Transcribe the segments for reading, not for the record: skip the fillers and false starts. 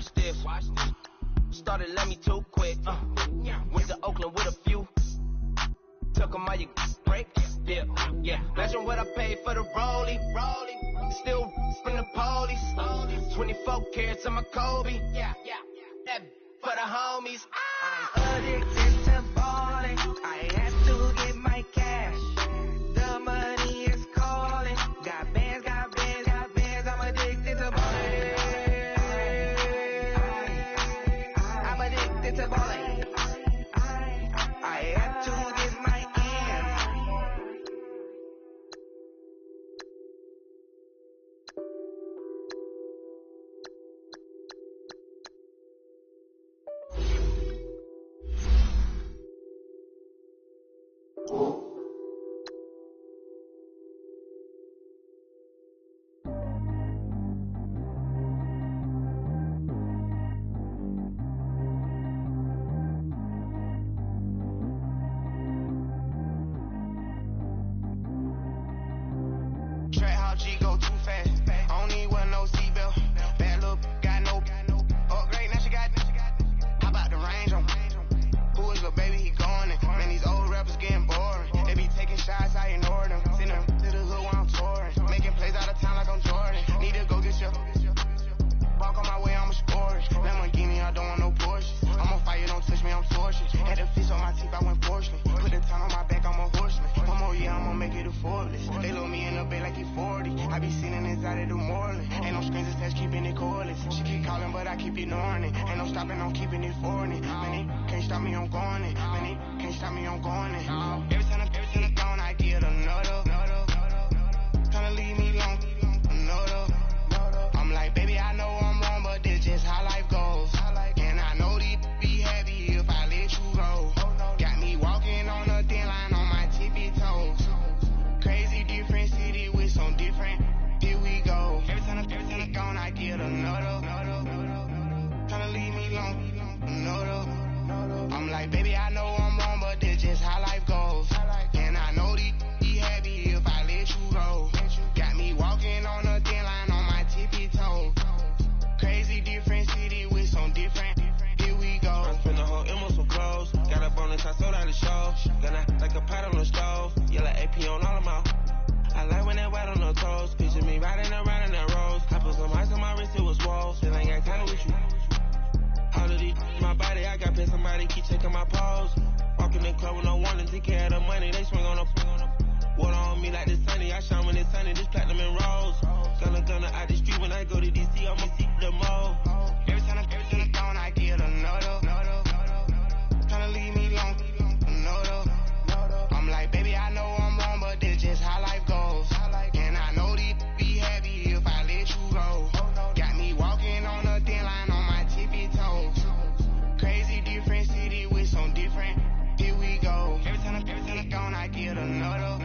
Watch this. Started let me too quick. Went to Oakland with a few. Took 'em all you break. Yeah. Imagine what I paid for the rollie. Still from the police. 24 carats on my Kobe. That for the homies. I'm addicted to balling. I have to get my cash. The money is calling. Got bands. I'm addicted to balling. I'm addicted to balling. I have to get my ends. Track how G go too fast. I don't need one no seatbelt. Bad look, got no upgrade. Now she got. How about the range on? Who is the baby? He going in. Man, these old rappers getting boring. They be taking shots, I ignore them. Send them to the hood while I'm touring. Making plays out of town like I'm Jordan. Need to go get your. Walk on my way, I'ma score it. Lamborghini, I don't want no Porsche. I'm on fire, don't touch me, I'm tortured. Had the fish on my teeth, I went porcelain. Put the town on my back, I'm a horseman. One more year, I'ma make it effortless. They load me in the bay like he 40. I be sitting inside of the Moreland. Ain't no screens attached, keeping it cordless. She keep calling, but I keep ignoring it. Ain't no stopping, I'm keeping it for it. Man, it can't stop me, I'm going it. Man, it can't stop me, I'm going it. Every time I'm gone, I get another. Tryna leave me alone, another. I'm like, baby, I know I'm wrong, but this just how life goes. And I know these be happy if I let you go. Got me walking on a thin line on my tippy toes. Crazy different city with some different. Here we go. Every time I'm gone, I get another. Tryna leave me alone, another. I'm like, baby, I know I'm wrong, but this just how life goes. And I know these be happy if I let you go. Got me walking on a thin line on my tippy toes. Crazy different city with some different. Here we go. I spent the whole M on some clothes. Got a bonus, I sold out the show. Gonna like a pot on the stove. Yellow AP on all of my. I like when that white on the toes. Picture me riding around in that rose. I put some ice on my wrist, it was swole. Still ain't got time with you. All of these, my body, I got pay somebody keep checking my pose. Walk in the club with no warning, take care of the money. They swing on the water on me like the sunny. I shine when it's sunny, this platinum and rose. Gonna out the street when I go to DC, I'ma see the mall. Every time I'm gone, I get another. Tryna leave me alone, another. I'm like, baby, I know I'm wrong, but this just how life goes. And I know these be happy if I let you go. Got me walking on a thin line on my tippy toes. Crazy different city with some different. Here we go. Every time I'm gone, I get another.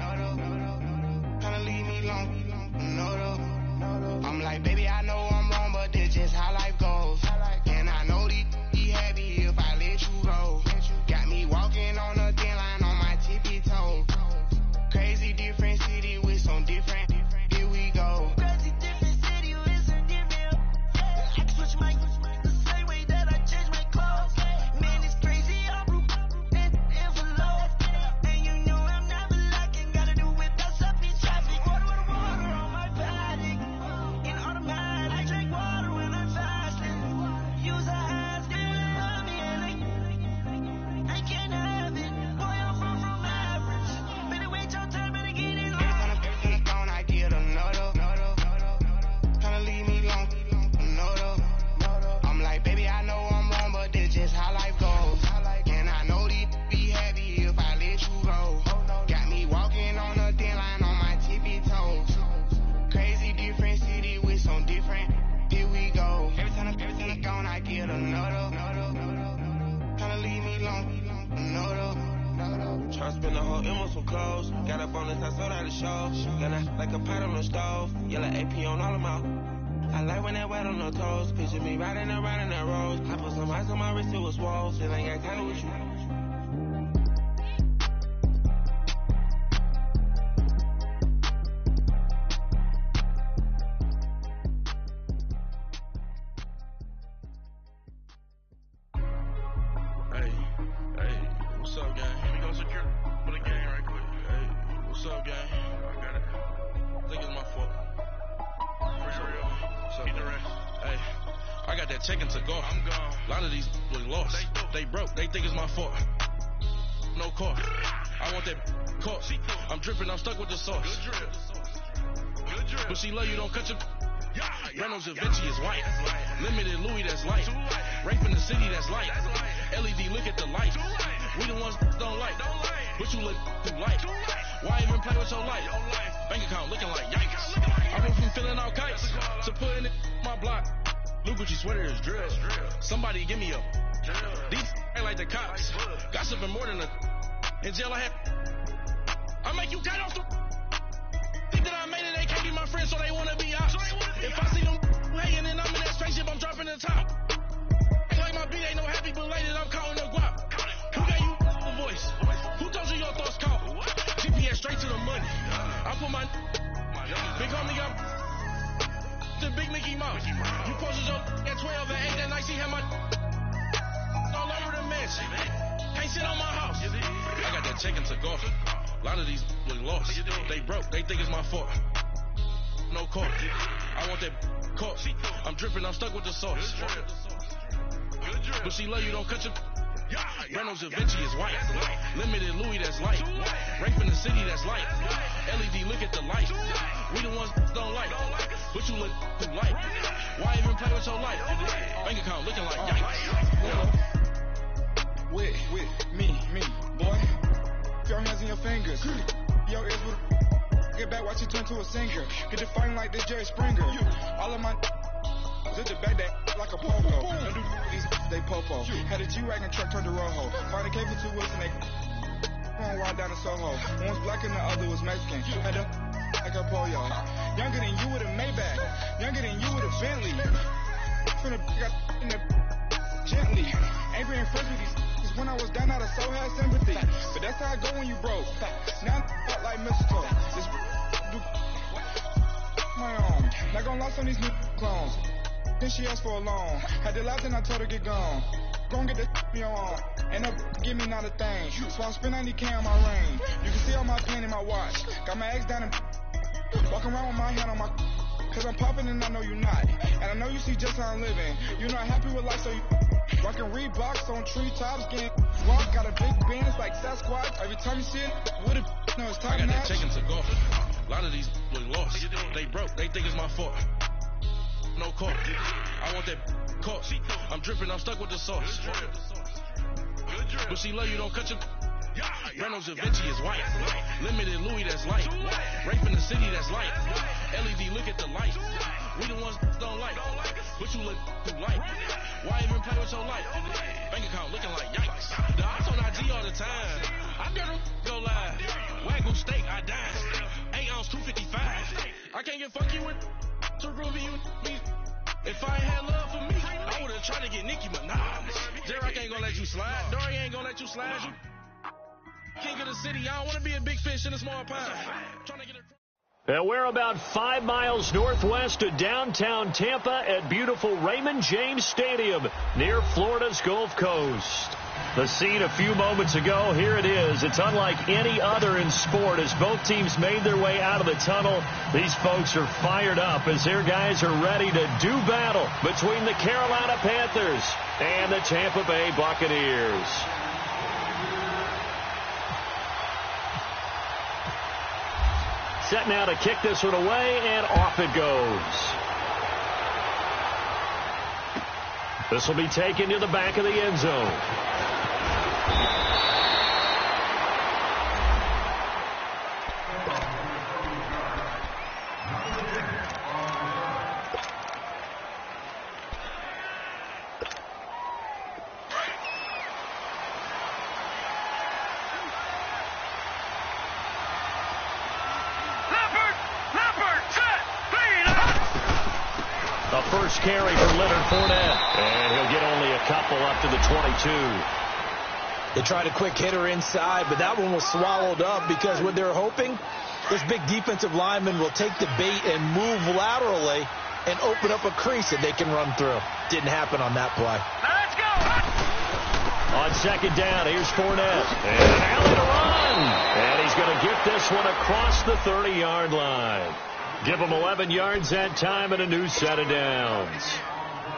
Tryna leave me alone, another. I'm like, baby, I know I'm wrong, but this just how life goes. And I know these be happy if I let you go. Got me walking on a thin line on my tippy toes. Crazy different city with some different. Here we go. Crazy different city with some different. I can switch my the same way that I change my clothes. Man, it's crazy, I'm broke and envelope. And you know I'm never lacking. Gotta do without stopping traffic. Water on my body. In automatic. I drink water when I'm fasting. Use a ass, they love me and I can't have it. Boy, I'm from average. Better wait your turn, better get it on. Every time I'm gone, I get another. Tryna leave me alone, another. I'm like, baby, I know I'm wrong, but this just how life goes. And I know these be happy if I let you go. Got me walking on a thin line on my tippy toes. Crazy different city with some different. Here we go. Every time I'm gone, I get another. Tryna leave me alone, another. Tryna spend the whole M on some clothes. Got a bonus, I sold out the show. Gonna like a pot on the stove. Yellow AP on all of my. I like when that white on the toes. Picture me riding around in that rose. I put some ice on my wrist, it was swole. Still ain't got time with you. got that check and took off. I'm gone. A lot of these was lost. They broke. They think it's my fault. No car. I want that caught. I'm dripping. I'm stuck with the sauce. Good drip. Good drip. But she love you. Don't cut your. Reynolds Da Vinci is white. Limited Louis, that's light. Rape in the city, that's light. LED, look at the light. We the ones don't like. But you look too light. Why even play with your life? Bank account looking like yikes. I went from filling out kites to putting it in my block. Blue Gucci sweater is drill. Somebody give me a. These ain't like the cops. Gossiping more than a. In jail I had. I make you cut off the. Think that I made it, they can't be my friends, so they wanna be ops. If I see them hanging and I'm in that spaceship, I'm dropping the top. Ain't like my beat ain't no happy belated, I'm counting the guap. Who gave you the voice? Who told you your thoughts count? GPS straight to the money. I put my big homie got the big Mickey Mouse. You posted your at 12 and 8 that night, she had my all over the mansion. Can't sit on my house. I got that check and took off. A lot of these was lost. They broke. They think it's my fault. No car. I want that caught. I'm dripping. I'm stuck with the sauce. But she love you. Don't cut your. Reynolds Da Vinci is white. Limited Louis, that's light. Rape in the city, that's light. LED, look at the light. We the ones don't like. But you look too light. Why even play with your life? Bank account looking like yikes. With me, boy. Your hands in your fingers. Your ears with get back, watch you turn to a singer. Get it fighting like this Jerry Springer. All of my zip the back that like a pogo. Don't do these they popo. Had a G-Wagon truck turned to Rojo. Find a cable 2 wheels and they going ride down to Soho. One was black and the other was Mexican. Had a like a pollo. Younger than you with a Maybach. Younger than you with a Bentley. Finna got in the gently. Ain't being friends with these. When I was down, I so had sympathy. But that's how I go when you broke. Now I'm like mistletoe. This do my own. Not gonna lie on these new clones. Then she asked for a loan. Had to laugh and I told her get gone. Gon' get that me on. And up give me not a thing. So I spend 90K on my ring. You can see all my pain in my watch. Got my ex down and walking around with my hand on my. Cause I'm popping and I know you not. And I know you see just how I'm living. You're not happy with life, so you rockin' Reeboks on treetops, getting walk. Got a big bands like Sasquatch. Every time you see it, what it no, it's time. I got that check and took off. A lot of these was lost. They broke. They think it's my fault. No car. I want that caught. I'm dripping. I'm stuck with the sauce. But she love you. Don't cut your. Reynolds Da Vinci is white. Limited Louis, that's light. Rape in the city, that's light. LED, look at the light. We the ones don't like. But you look too light. Why even play with your life? Bank account looking like yikes. The ops on IG all the time. I better go live. Wagyu steak, I die. 8 ounce, 255. I can't get funky with to Ruby, you me. If I ain't had love for me, I would've tried to get Nicki Minaj. Derek ain't gonna let you slide. Dory ain't gonna let you slide. You king of the city. I don't want to be a big fish in a small pond. Trying to get a... And we're about 5 miles northwest of downtown Tampa at beautiful Raymond James Stadium near Florida's Gulf Coast. The scene a few moments ago, here it is. It's unlike any other in sport as both teams made their way out of the tunnel. These folks are fired up as their guys are ready to do battle between the Carolina Panthers and the Tampa Bay Buccaneers. Set now to kick this one away, and off it goes. This will be taken to the back of the end zone. First carry for Leonard Fournette, and he'll get only a couple up to the 22. They tried a quick hitter inside, but that one was swallowed up because what they're hoping, this big defensive lineman will take the bait and move laterally and open up a crease that they can run through. Didn't happen on that play. Let's go! On second down, here's Fournette, and alley to run, and he's going to get this one across the 30-yard line. Give him 11 yards that time and a new set of downs.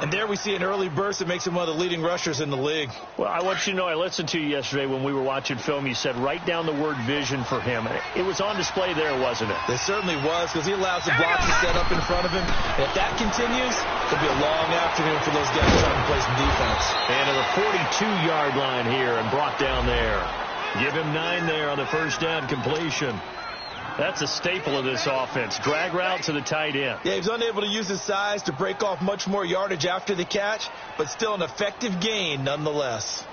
And there we see an early burst that makes him one of the leading rushers in the league. Well, I want you to know, I listened to you yesterday when we were watching film. You said write down the word vision for him. It was on display there, wasn't it? It certainly was, because he allows the blocks to set up in front of him. And if that continues, it'll be a long afternoon for those guys trying to play some defense. And to the 42-yard line here and brought down there. Give him 9 there on the first down completion. That's a staple of this offense. Drag route to the tight end. Yeah, he was unable to use his size to break off much more yardage after the catch, but still an effective gain nonetheless.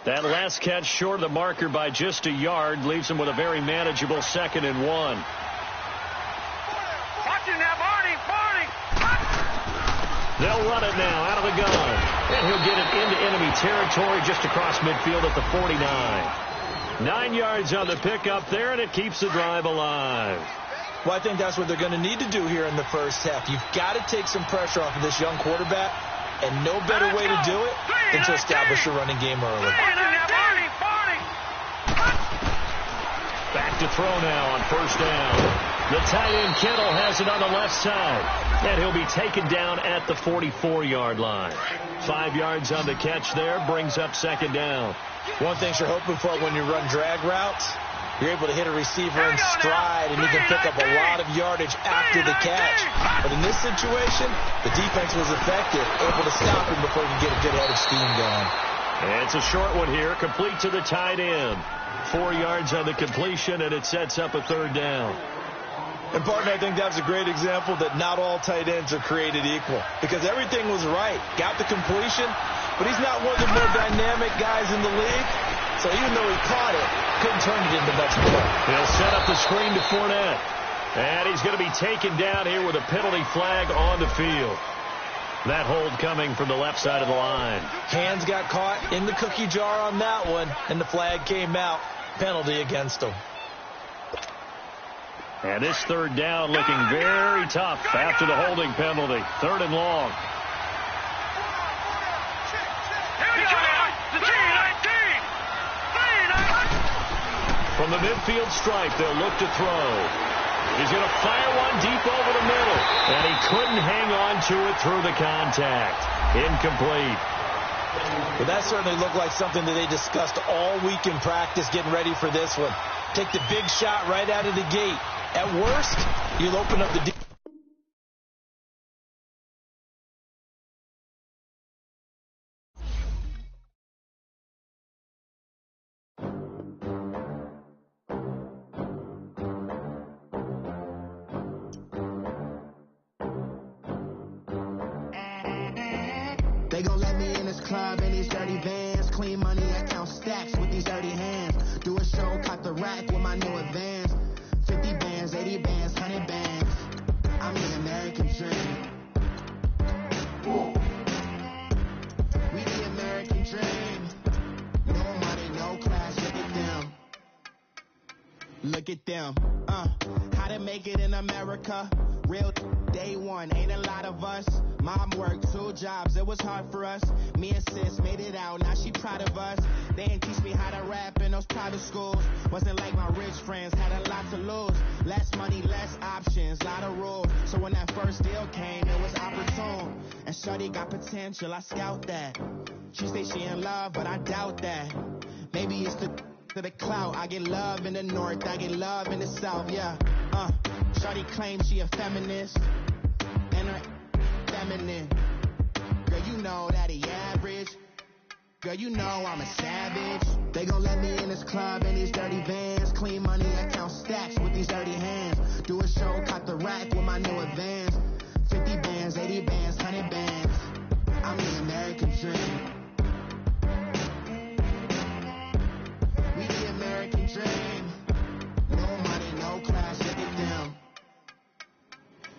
That last catch short of the marker by just a yard leaves him with a very manageable 2nd and 1. Watching that, Barney. They'll run it now out of the gun. And he'll get it into enemy territory just across midfield at the 49. 9 yards on the pickup there, and it keeps the drive alive. Well, I think that's what they're going to need to do here in the first half. You've got to take some pressure off of this young quarterback, and no better way to do it than to establish a running game early. Back to throw now on first down. The tight end, Kittle, has it on the left side. And he'll be taken down at the 44-yard line. 5 yards on the catch there, brings up 2nd down. One thing you're hoping for when you run drag routes, you're able to hit a receiver in stride, and you can pick up a lot of yardage after the catch. But in this situation, the defense was effective, able to stop him before he could get a good head of steam going. And it's a short one here, complete to the tight end. 4 yards on the completion, and it sets up a 3rd down. And, partner, I think that's a great example that not all tight ends are created equal, because everything was right. Got the completion, but he's not one of the more dynamic guys in the league. So even though he caught it, couldn't turn it into much more. He'll set up the screen to Fournette. And he's going to be taken down here with a penalty flag on the field. That hold coming from the left side of the line. Hands got caught in the cookie jar on that one, and the flag came out. Penalty against him. And this 3rd down looking very tough after the holding penalty. 3rd and long. From the midfield stripe, they'll look to throw. He's going to fire one deep over the middle. And he couldn't hang on to it through the contact. Incomplete. Well, that certainly looked like something that they discussed all week in practice getting ready for this one. Take the big shot right out of the gate. At worst, you'll open up the deep. They gon' let me in this club in these dirty vans. Clean money, I count stacks with these dirty hands. Do a show, caught the rack with my new advance. 50 bands, 80 bands, 100 bands. I'm the American dream. We the American dream. No money, no class, look at them. Look at them. How to make it in America. Real day one, ain't a lot of us. Mom worked 2 jobs, it was hard for us. Me and sis made it out, now she proud of us. They didn't teach me how to rap in those private schools. Wasn't like my rich friends, had a lot to lose. Less money, less options, lot of rules. So when that first deal came, it was opportune. And shorty got potential, I scout that. She say she in love, but I doubt that. Maybe it's to the clout. I get love in the north, I get love in the south, yeah. Shorty claims she a feminist, and her feminine. Girl, you know that he average. Girl, you know I'm a savage. They gon' let me in this club in these dirty vans. Clean money, I count stacks with these dirty hands. Do a show, caught the rack with my new advance. 50 bands, 80 bands, 100 bands. I'm the American dream. We the American dream. No money, no class, look at them.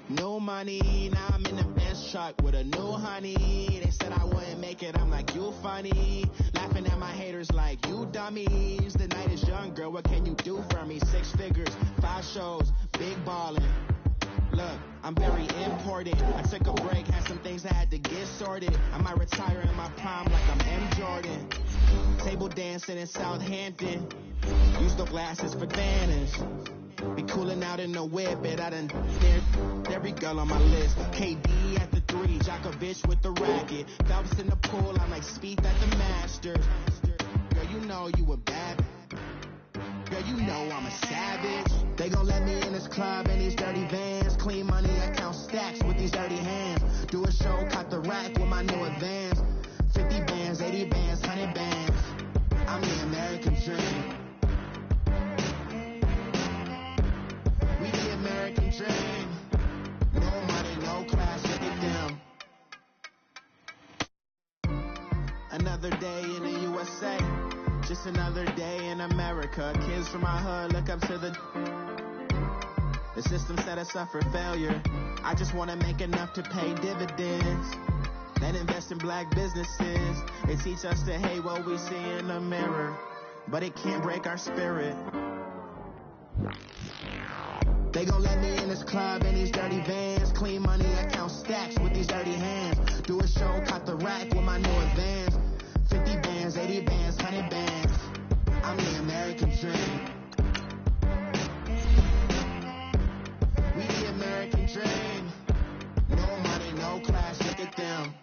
No money, now I'm in the Benz truck with a new honey. They said I wouldn't make it, I'm like, you funny. Laughing at my haters like, you dummies. The night is young, girl, what can you do for me? 6 figures, 5 shows, big ballin'. Look, I'm very important. I took a break, had some things I had to get sorted. I might retire in my prime like I'm M. Jordan. Table dancing in Southampton. Use the glasses for banners. Be cooling out in the whip, but I done dared every girl on my list. KD at the 3, Djokovic with the racket. Phelps in the pool, I'm like Spieth at the Masters. Girl, you know you a bad. Girl, you know I'm a savage. They gon' let me in this club in these dirty vans. Clean money, I count stacks with these dirty hands. Do a show, cut the rack with my new advance. 50 bands, 80 bands, 100 bands. I'm the American dream. We the American dream. No money, no class, look at them. Another day in the USA. Just another day in America. Kids from my hood look up to the system set us up for failure. I just want to make enough to pay dividends. Then invest in black businesses. They teach us to hate what we see in the mirror, but it can't break our spirit. They gon' let me in this club in these dirty vans. Clean money, I count stacks with these dirty hands. Do a show, cut the rack with my new advance. 50 bands, 80 bands, 100 bands. I'm the American dream. We the American dream. No money, no class, look at them.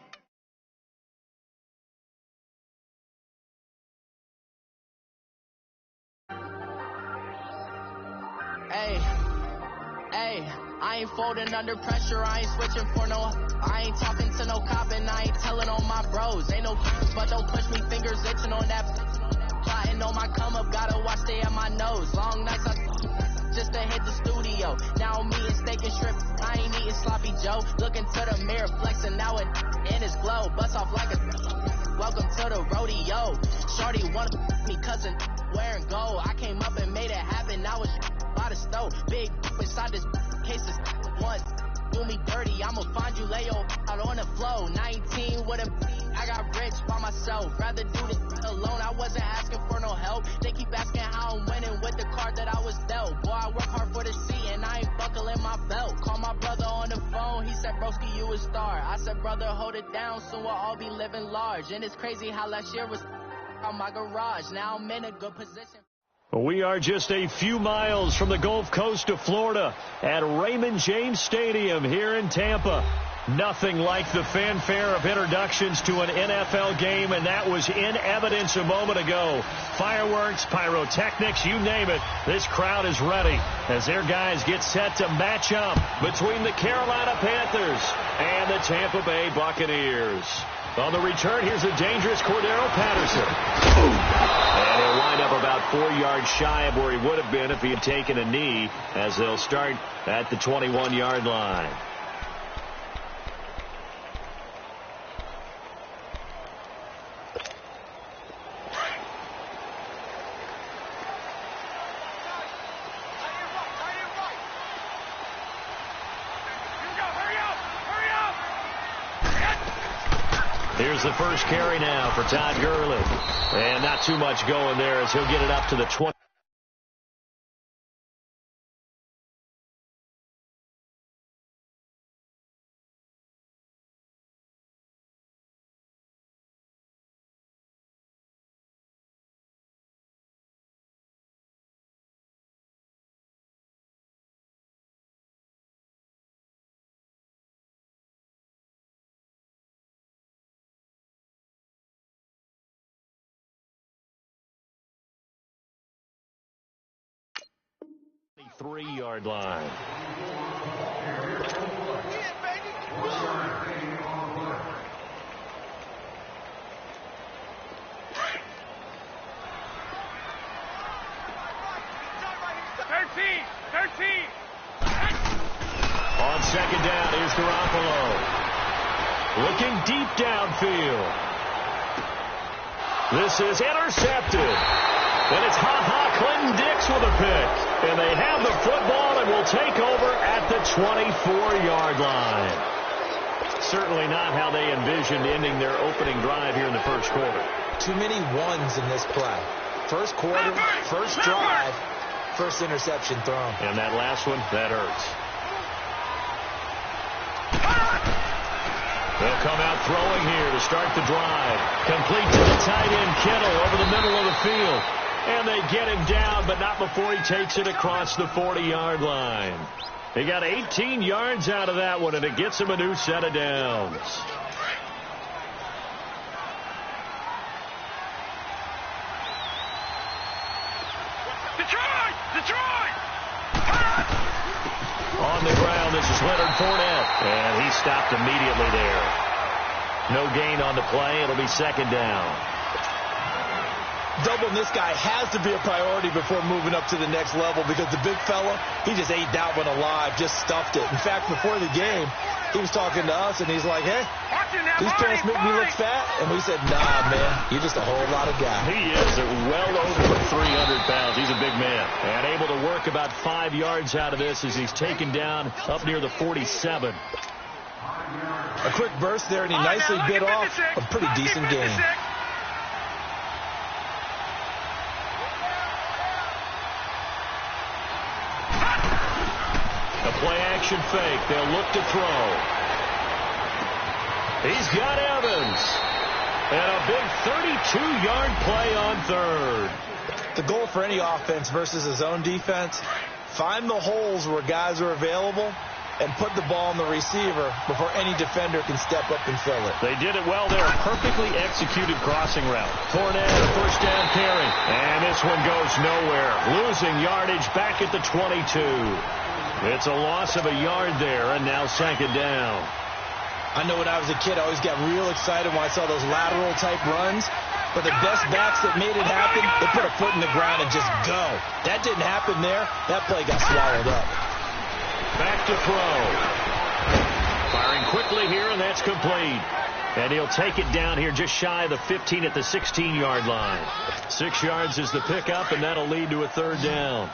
Hey, I ain't folding under pressure, I ain't switching for no. I ain't talking to no cop and I ain't telling on my bros. Ain't no but don't push me, fingers itching on that. Plotting on my come up, gotta watch stay at my nose. Long nights just to hit the studio. Now I'm eating steak and shrimp, I ain't eating sloppy Joe. Looking to the mirror, flexing now it in his glow. Bust off like a welcome to the rodeo. Shorty wanna me cousin wearing gold. I came up and made it happen, I was by the stove. Big inside this cases once. Do me dirty, I'ma find you, lay your out on the flow. 19 with a I got rich by myself. Rather do this alone, I wasn't asking for no help. They keep asking how I'm winning with the card that I was dealt. Boy, I work hard for the seat and I ain't buckling my belt. Call my brother on the phone, he said, broski, you a star. I said, brother, hold it down, soon we'll all be living large. And it's crazy how last year was on my garage. Now I'm in a good position. We are just a few miles from the Gulf Coast of Florida at Raymond James Stadium here in Tampa. Nothing like the fanfare of introductions to an NFL game, and that was in evidence a moment ago. Fireworks, pyrotechnics, you name it. This crowd is ready as their guys get set to match up between the Carolina Panthers and the Tampa Bay Buccaneers. On the return, here's a dangerous Cordero Patterson. And he'll wind up about 4 yards shy of where he would have been if he had taken a knee, as they'll start at the 21-yard line. Here's the first carry now for Todd Gurley. And not too much going there as he'll get it up to the 20. Three-yard line. On second down, here's Garoppolo. Looking deep downfield. This is intercepted. And it's Clinton Dix with a pick. And they have the football and will take over at the 24-yard line. Certainly not how they envisioned ending their opening drive here in the first quarter. Too many ones in this play. First quarter, first drive, first interception thrown. And that last one, that hurts. They'll come out throwing here to start the drive. Complete to the tight end, Kittle, over the middle of the field. And they get him down, but not before he takes it across the 40-yard line. He got 18 yards out of that one, and it gets him a new set of downs. Detroit! On the ground, this is Leonard Fournette, and he stopped immediately there. No gain on the play. It'll be second down. Doubling this guy has to be a priority before moving up to the next level because the big fella, he just ate that one alive, just stuffed it. In fact, before the game, he was talking to us, and he's like, hey, these pants make me look fat. And we said, nah, man, you're just a whole lot of guy. He is well over 300 pounds. He's a big man. And able to work about 5 yards out of this as he's taken down up near the 47. A quick burst there, and he nicely bit off a pretty decent game. A play-action fake. They'll look to throw. He's got Evans. And a big 32-yard play on third. The goal for any offense versus his own defense, find the holes where guys are available and put the ball on the receiver before any defender can step up and fill it. They did it well there. Perfectly executed crossing route. Fournette, a first down carry. And this one goes nowhere. Losing yardage back at the 22. It's a loss of a yard there, and now second down. I know when I was a kid, I always got real excited when I saw those lateral-type runs. But the best backs that made it happen, they put a foot in the ground and just go. That didn't happen there. That play got swallowed up. Back to throw. Firing quickly here, and that's complete. And he'll take it down here just shy of the 15 at the 16-yard line. 6 yards is the pickup, and that'll lead to a third down.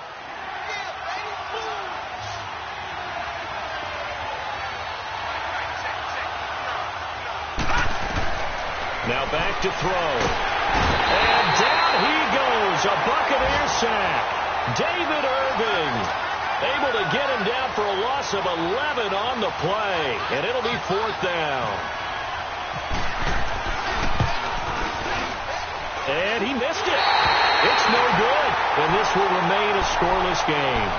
Now back to throw. And down he goes. A Buccaneer sack. David Irving able to get him down for a loss of 11 on the play. And it'll be fourth down. And he missed it. It's no good. And this will remain a scoreless game.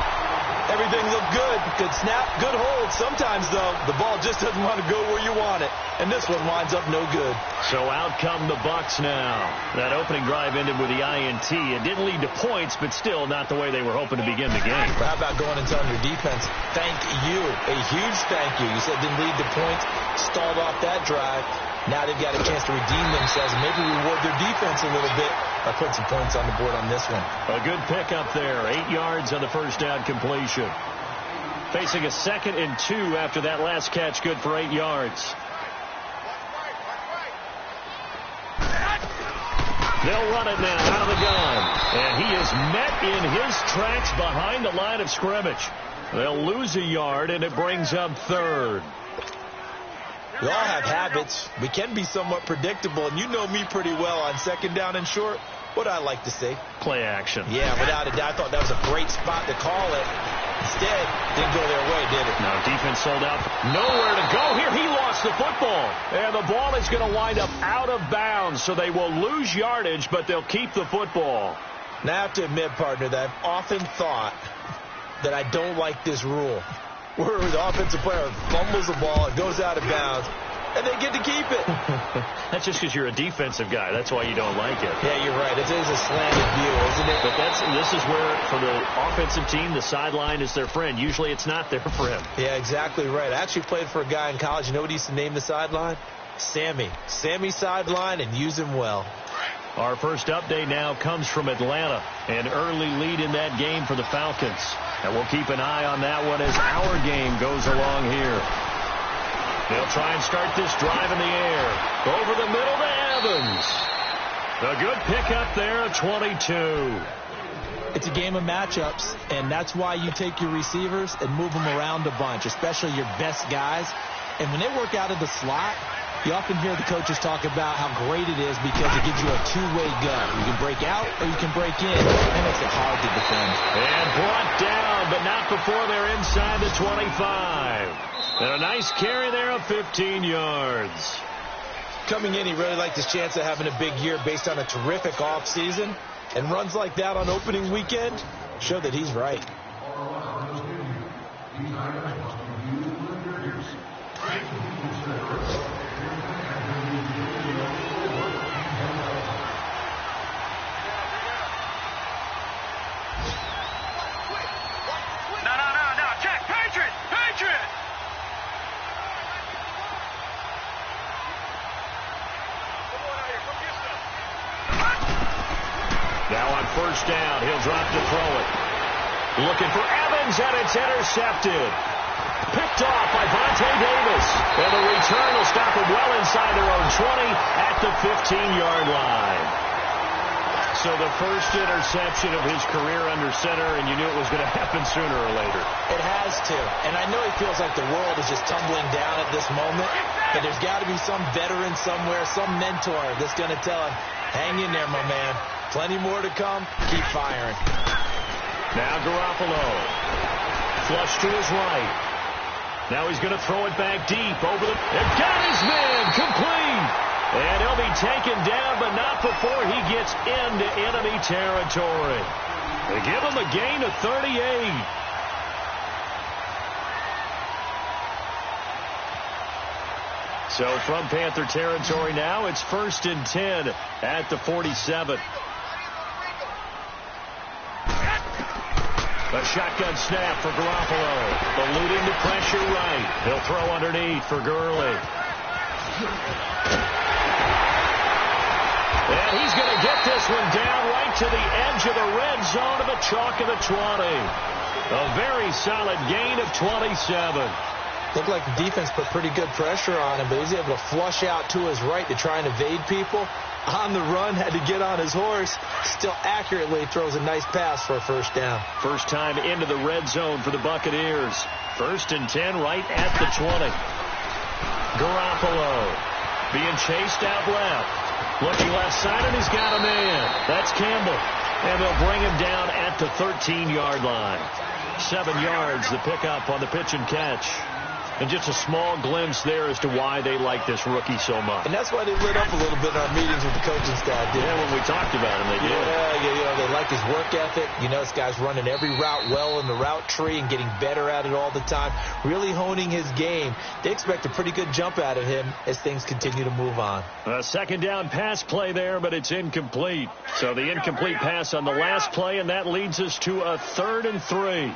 Everything looked good. Good snap, good hold. Sometimes, though, the ball just doesn't want to go where you want it. And this one winds up no good. So out come the Bucs now. That opening drive ended with the INT. It didn't lead to points, but still not the way they were hoping to begin the game. How about going and telling your defense, thank you, a huge thank you. You said didn't lead to points, stalled off that drive. Now they've got a chance to redeem themselves and maybe reward their defense a little bit by putting some points on the board on this one. A good pickup there. 8 yards on the first down completion. Facing a 2nd and 2 after that last catch, good for 8 yards. They'll run it now out of the gun. And he is met in his tracks behind the line of scrimmage. They'll lose a yard, and it brings up third. We all have habits. We can be somewhat predictable, and you know me pretty well on second down and short. What I like to say? Play action. Yeah, without a doubt. I thought that was a great spot to call it. Instead, didn't go their way, did it? No, defense sold out. Nowhere to go here. He lost the football. And the ball is going to wind up out of bounds, so they will lose yardage, but they'll keep the football. Now, I have to admit, partner, that I've often thought that I don't like this rule, where the offensive player fumbles the ball, it goes out of bounds, and they get to keep it. That's just because you're a defensive guy. That's why you don't like it. Yeah, you're right. It is a slanted view, isn't it? But this is where, for the offensive team, the sideline is their friend. Usually it's not their friend. Yeah, exactly right. I actually played for a guy in college. You know what he used to name the sideline? Sammy. Sammy sideline, and use him well. Our first update now comes from Atlanta. An early lead in that game for the Falcons. And we'll keep an eye on that one as our game goes along here. They'll try and start this drive in the air. Over the middle to Evans. A good pickup there at 22. It's a game of matchups, and that's why you take your receivers and move them around a bunch, especially your best guys. And when they work out of the slot, you often hear the coaches talk about how great it is because it gives you a two-way go. You can break out or you can break in. That makes it hard to defend. And brought down, but not before they're inside the 25. And a nice carry there of 15 yards. Coming in, he really liked his chance of having a big year based on a terrific offseason. And runs like that on opening weekend show that he's right. No, check, Patriot! Now on first down, he'll drop to throw it. Looking for Evans, and it's intercepted. Picked off by Vontae Davis. And the return will stop him well inside their own 20 at the 15-yard line. So the first interception of his career under center, and you knew it was going to happen sooner or later. It has to. And I know he feels like the world is just tumbling down at this moment, but there's got to be some veteran somewhere, some mentor that's going to tell him, hang in there, my man. Plenty more to come. Keep firing. Now Garoppolo. Flush to his right. Now he's going to throw it back deep over the... And got his man complete. And he'll be taken down, but not before he gets into enemy territory. They give him a gain of 38. So from Panther territory now, it's 1st and 10 at the 47. A shotgun snap for Garoppolo. Eluding the pressure right. He'll throw underneath for Gurley. And he's going to get this one down right to the edge of the red zone of the chalk of the 20. A very solid gain of 27. Looked like the defense put pretty good pressure on him, but he's able to flush out to his right to try and evade people. On the run, had to get on his horse. Still accurately throws a nice pass for a first down. First time into the red zone for the Buccaneers. 1st and 10 right at the 20. Garoppolo being chased out left. Looking left side, and he's got a man. That's Campbell. And they'll bring him down at the 13-yard line. 7 yards, the pickup on the pitch and catch. And just a small glimpse there as to why they like this rookie so much. And that's why they lit up a little bit in our meetings with the coaching staff. Yeah, when we talked about him, they did. Yeah, they like his work ethic. You know, this guy's running every route well in the route tree and getting better at it all the time. Really honing his game. They expect a pretty good jump out of him as things continue to move on. A second down pass play there, but it's incomplete. So the incomplete pass on the last play, and that leads us to a 3rd and 3.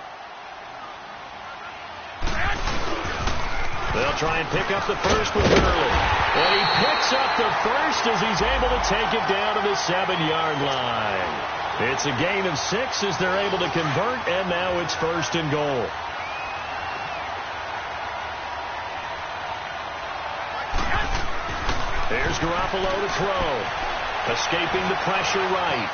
They'll try and pick up the first with Gurley. And he picks up the first as he's able to take it down to the 7-yard line. It's a gain of 6 as they're able to convert, and now it's 1st and goal. There's Garoppolo to throw. Escaping the pressure right.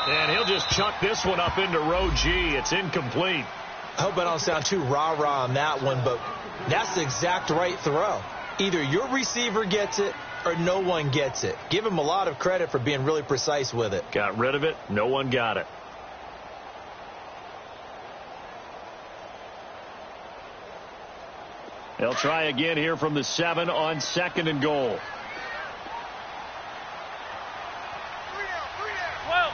And he'll just chuck this one up into row G. It's incomplete. I hope I don't sound too rah-rah on that one, but that's the exact right throw. Either your receiver gets it or no one gets it. Give him a lot of credit for being really precise with it. Got rid of it. No one got it. They'll try again here from the 7 on 2nd and goal. 12.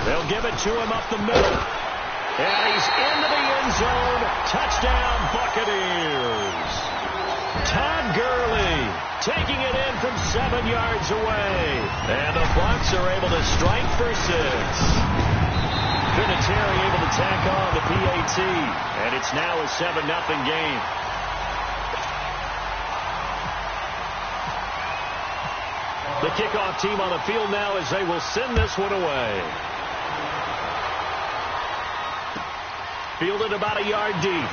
They'll give it to him up the middle. And he's into the end zone. Touchdown, Buccaneers. Todd Gurley taking it in from 7 yards away. And the Bucs are able to strike for 6. Vinatieri able to tack on the PAT. And it's now a 7-0 game. The kickoff team on the field now as they will send this one away. Fielded about a yard deep.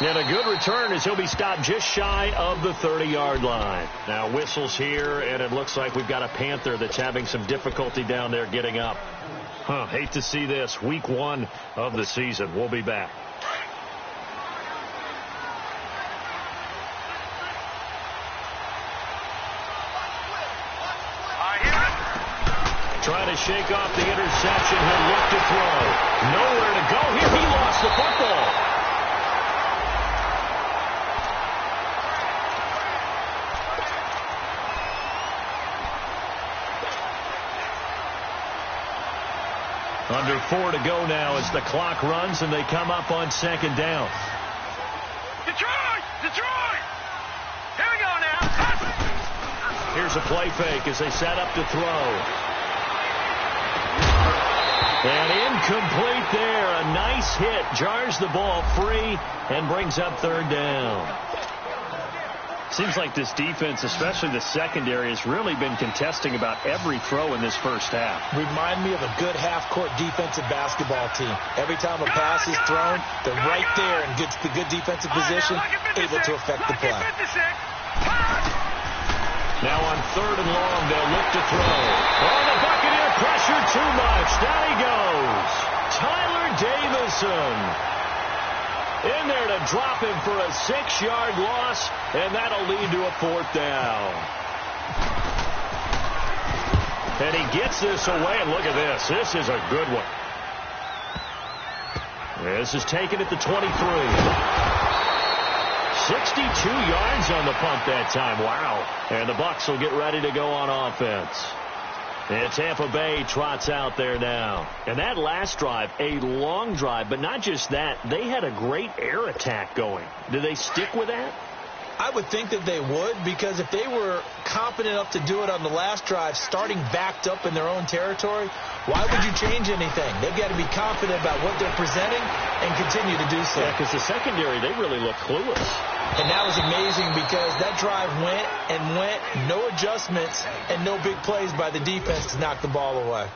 And a good return as he'll be stopped just shy of the 30-yard line. Now whistles here, and it looks like we've got a Panther that's having some difficulty down there getting up. Hate to see this. Week 1 of the season. We'll be back. Trying to shake off the interception. He'll look to throw. Nowhere to go here. He lost the football. Under 4 to go now as the clock runs and they come up on second down. Detroit! Detroit! Here we go now. Here's a play fake as they set up to throw. And incomplete there. A nice hit. Jars the ball free and brings up third down. Seems like this defense, especially the secondary, has really been contesting about every throw in this first half. Remind me of a good half-court defensive basketball team. Every time a pass is thrown, they're right there and gets the good defensive position, able to affect the play. Now on third and long, they'll look to throw. Oh, the Buccaneer pressure too much. Down he goes. Tyler Davison in there to drop him for a 6-yard loss, and that'll lead to a fourth down. And he gets this away, and look at this. This is a good one. This is taken at the 23. 62 yards on the punt that time. Wow. And the Bucs will get ready to go on offense. And Tampa Bay trots out there now. And that last drive, a long drive, but not just that. They had a great air attack going. Do they stick with that? I would think that they would, because if they were confident enough to do it on the last drive, starting backed up in their own territory, why would you change anything? They've got to be confident about what they're presenting and continue to do so. Yeah, because the secondary, they really look clueless. And that was amazing because that drive went and went, no adjustments and no big plays by the defense to knock the ball away.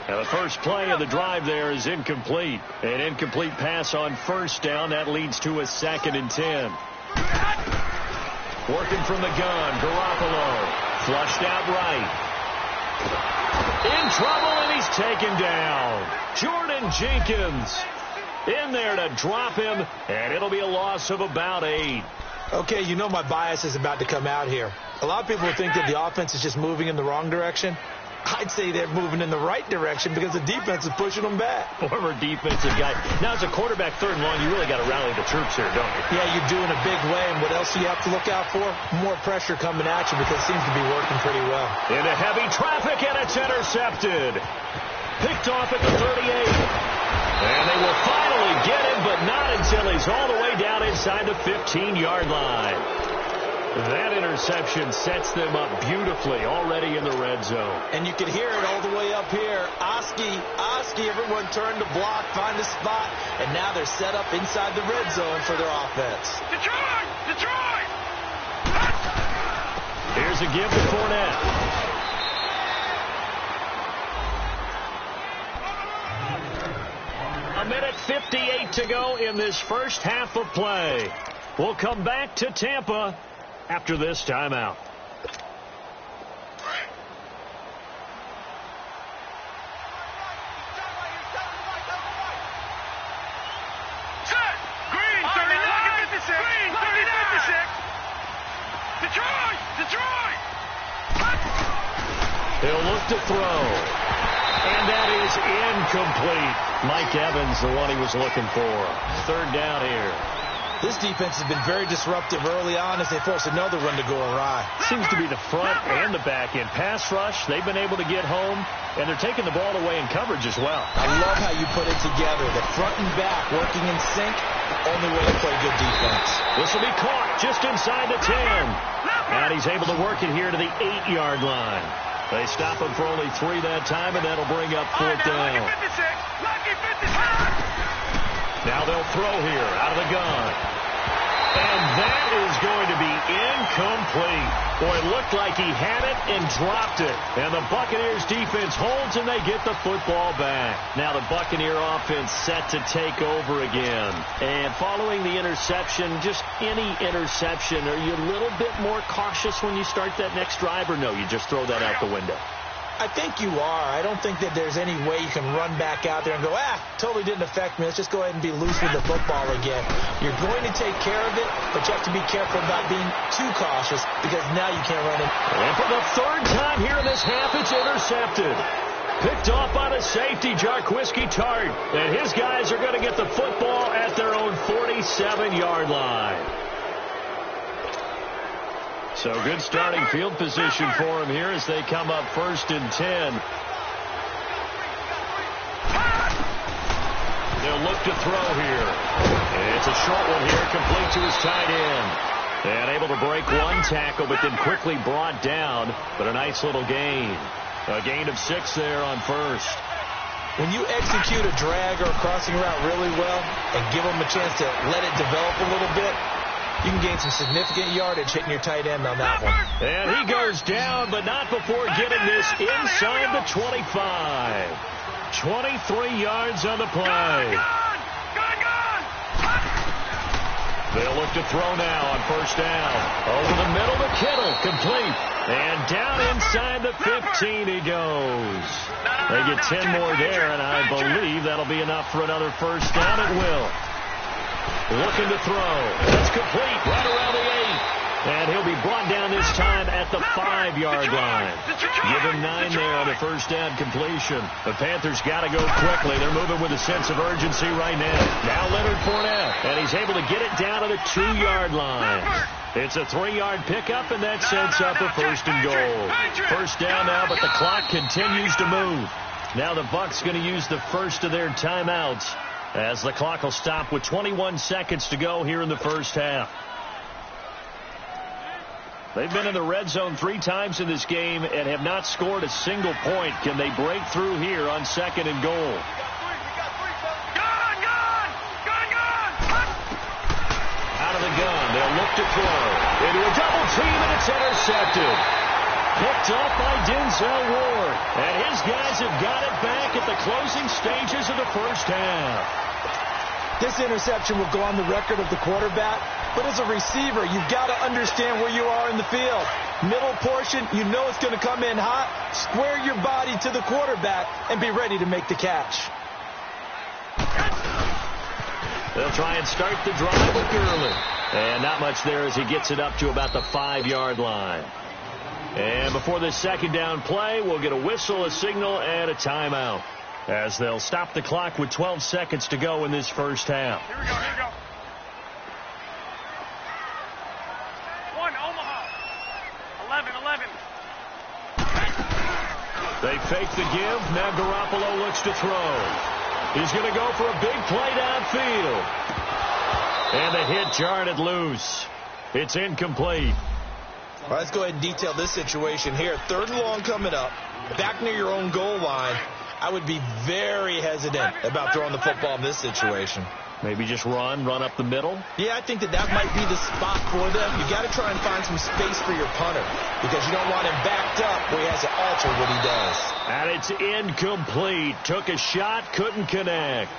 Now the first play of the drive there is incomplete. An incomplete pass on first down. That leads to a 2nd and 10. Working from the gun, Garoppolo. Flushed out right. In trouble, and he's taken down. Jordan Jenkins in there to drop him, and it'll be a loss of about 8. Okay, you know my bias is about to come out here. A lot of people think that the offense is just moving in the wrong direction. I'd say they're moving in the right direction because the defense is pushing them back. Former defensive guy. Now, as a quarterback, 3rd and long, you really got to rally the troops here, don't you? Yeah, you do in a big way. And what else do you have to look out for? More pressure coming at you because it seems to be working pretty well. Into heavy traffic, and it's intercepted. Picked off at the 38. And they will finally get him, but not until he's all the way down inside the 15-yard line. That interception sets them up beautifully already in the red zone. And you can hear it all the way up here. Oski, everyone turned to block, find a spot, and now they're set up inside the red zone for their offense. Detroit! Detroit! Here's a give to Fournette. A minute 58 to go in this first half of play. We'll come back to Tampa after this timeout. Set! Green, 39, 56. Green, 30, 56. Detroit! Detroit! They'll look to throw. And that is incomplete. Mike Evans, the one he was looking for. 3rd down here. This defense has been very disruptive early on as they force another run to go awry. Seems to be the front and the back end. Pass rush, they've been able to get home, and they're taking the ball away in coverage as well. I love how you put it together. The front and back working in sync, only way to play good defense. This will be caught just inside the 10. And he's able to work it here to the 8-yard line. They stop him for only 3 that time, and that'll bring up 4th down. Now they'll throw here out of the gun. And that is going to be incomplete. Boy, it looked like he had it and dropped it. And the Buccaneers defense holds and they get the football back. Now the Buccaneer offense set to take over again. And following the interception, just any interception, are you a little bit more cautious when you start that next drive, or no, you just throw that out the window? I think you are. I don't think that there's any way you can run back out there and go, totally didn't affect me. Let's just go ahead and be loose with the football again. You're going to take care of it, but you have to be careful about being too cautious because now you can't run it. And for the 3rd time here in this half, it's intercepted. Picked off by the safety, Jarquiski Tart. And his guys are going to get the football at their own 47-yard line. So good starting field position for him here as they come up 1st and 10. They'll look to throw here. It's a short one here, complete to his tight end. And able to break one tackle, but then quickly brought down. But a nice little gain. A gain of 6 there on 1st. When you execute a drag or a crossing route really well and give them a chance to let it develop a little bit, you can gain some significant yardage hitting your tight end on that one. And he goes down, but not before getting this inside the 25. 23 yards on the play. They'll look to throw now on 1st down. Over the middle to Kittle, complete. And down inside the 15 he goes. They get 10 more there, and I believe that'll be enough for another 1st down. It will. Looking to throw. That's complete right around the 8. And he'll be brought down this time at the 5-yard line. Give him 9 there on the 1st down completion. The Panthers got to go quickly. They're moving with a sense of urgency right now. Now Leonard Fournette, and he's able to get it down to the 2-yard line. It's a 3-yard pickup, and that sets up a 1st and goal. 1st down now, but the clock continues to move. Now the Bucs going to use the first of their timeouts as the clock will stop with 21 seconds to go here in the 1st half. They've been in the red zone 3 times in this game and have not scored a single point. Can they break through here on 2nd and goal? Out of the gun, they'll look to throw. Into a double team, and it's intercepted. Picked off by Denzel Ward. And his guys have got it back at the closing stages of the 1st half. This interception will go on the record of the quarterback, but as a receiver, you've got to understand where you are in the field. Middle portion, you know it's going to come in hot. Square your body to the quarterback and be ready to make the catch. They'll try and start the drive with Gurley. And not much there as he gets it up to about the 5-yard line. And before this 2nd down play, we'll get a whistle, a signal, and a timeout, as they'll stop the clock with 12 seconds to go in this 1st half. Here we go, here we go. 1, Omaha. 11. They fake the give. Now Garoppolo looks to throw. He's going to go for a big play downfield. And the hit jarred it loose. It's incomplete. All right, let's go ahead and detail this situation here. 3rd and long coming up. Back near your own goal line. I would be very hesitant about throwing the football in this situation. Maybe just run up the middle? Yeah, I think that might be the spot for them. You got to try and find some space for your punter because you don't want him backed up where he has to alter what he does. And it's incomplete. Took a shot, couldn't connect.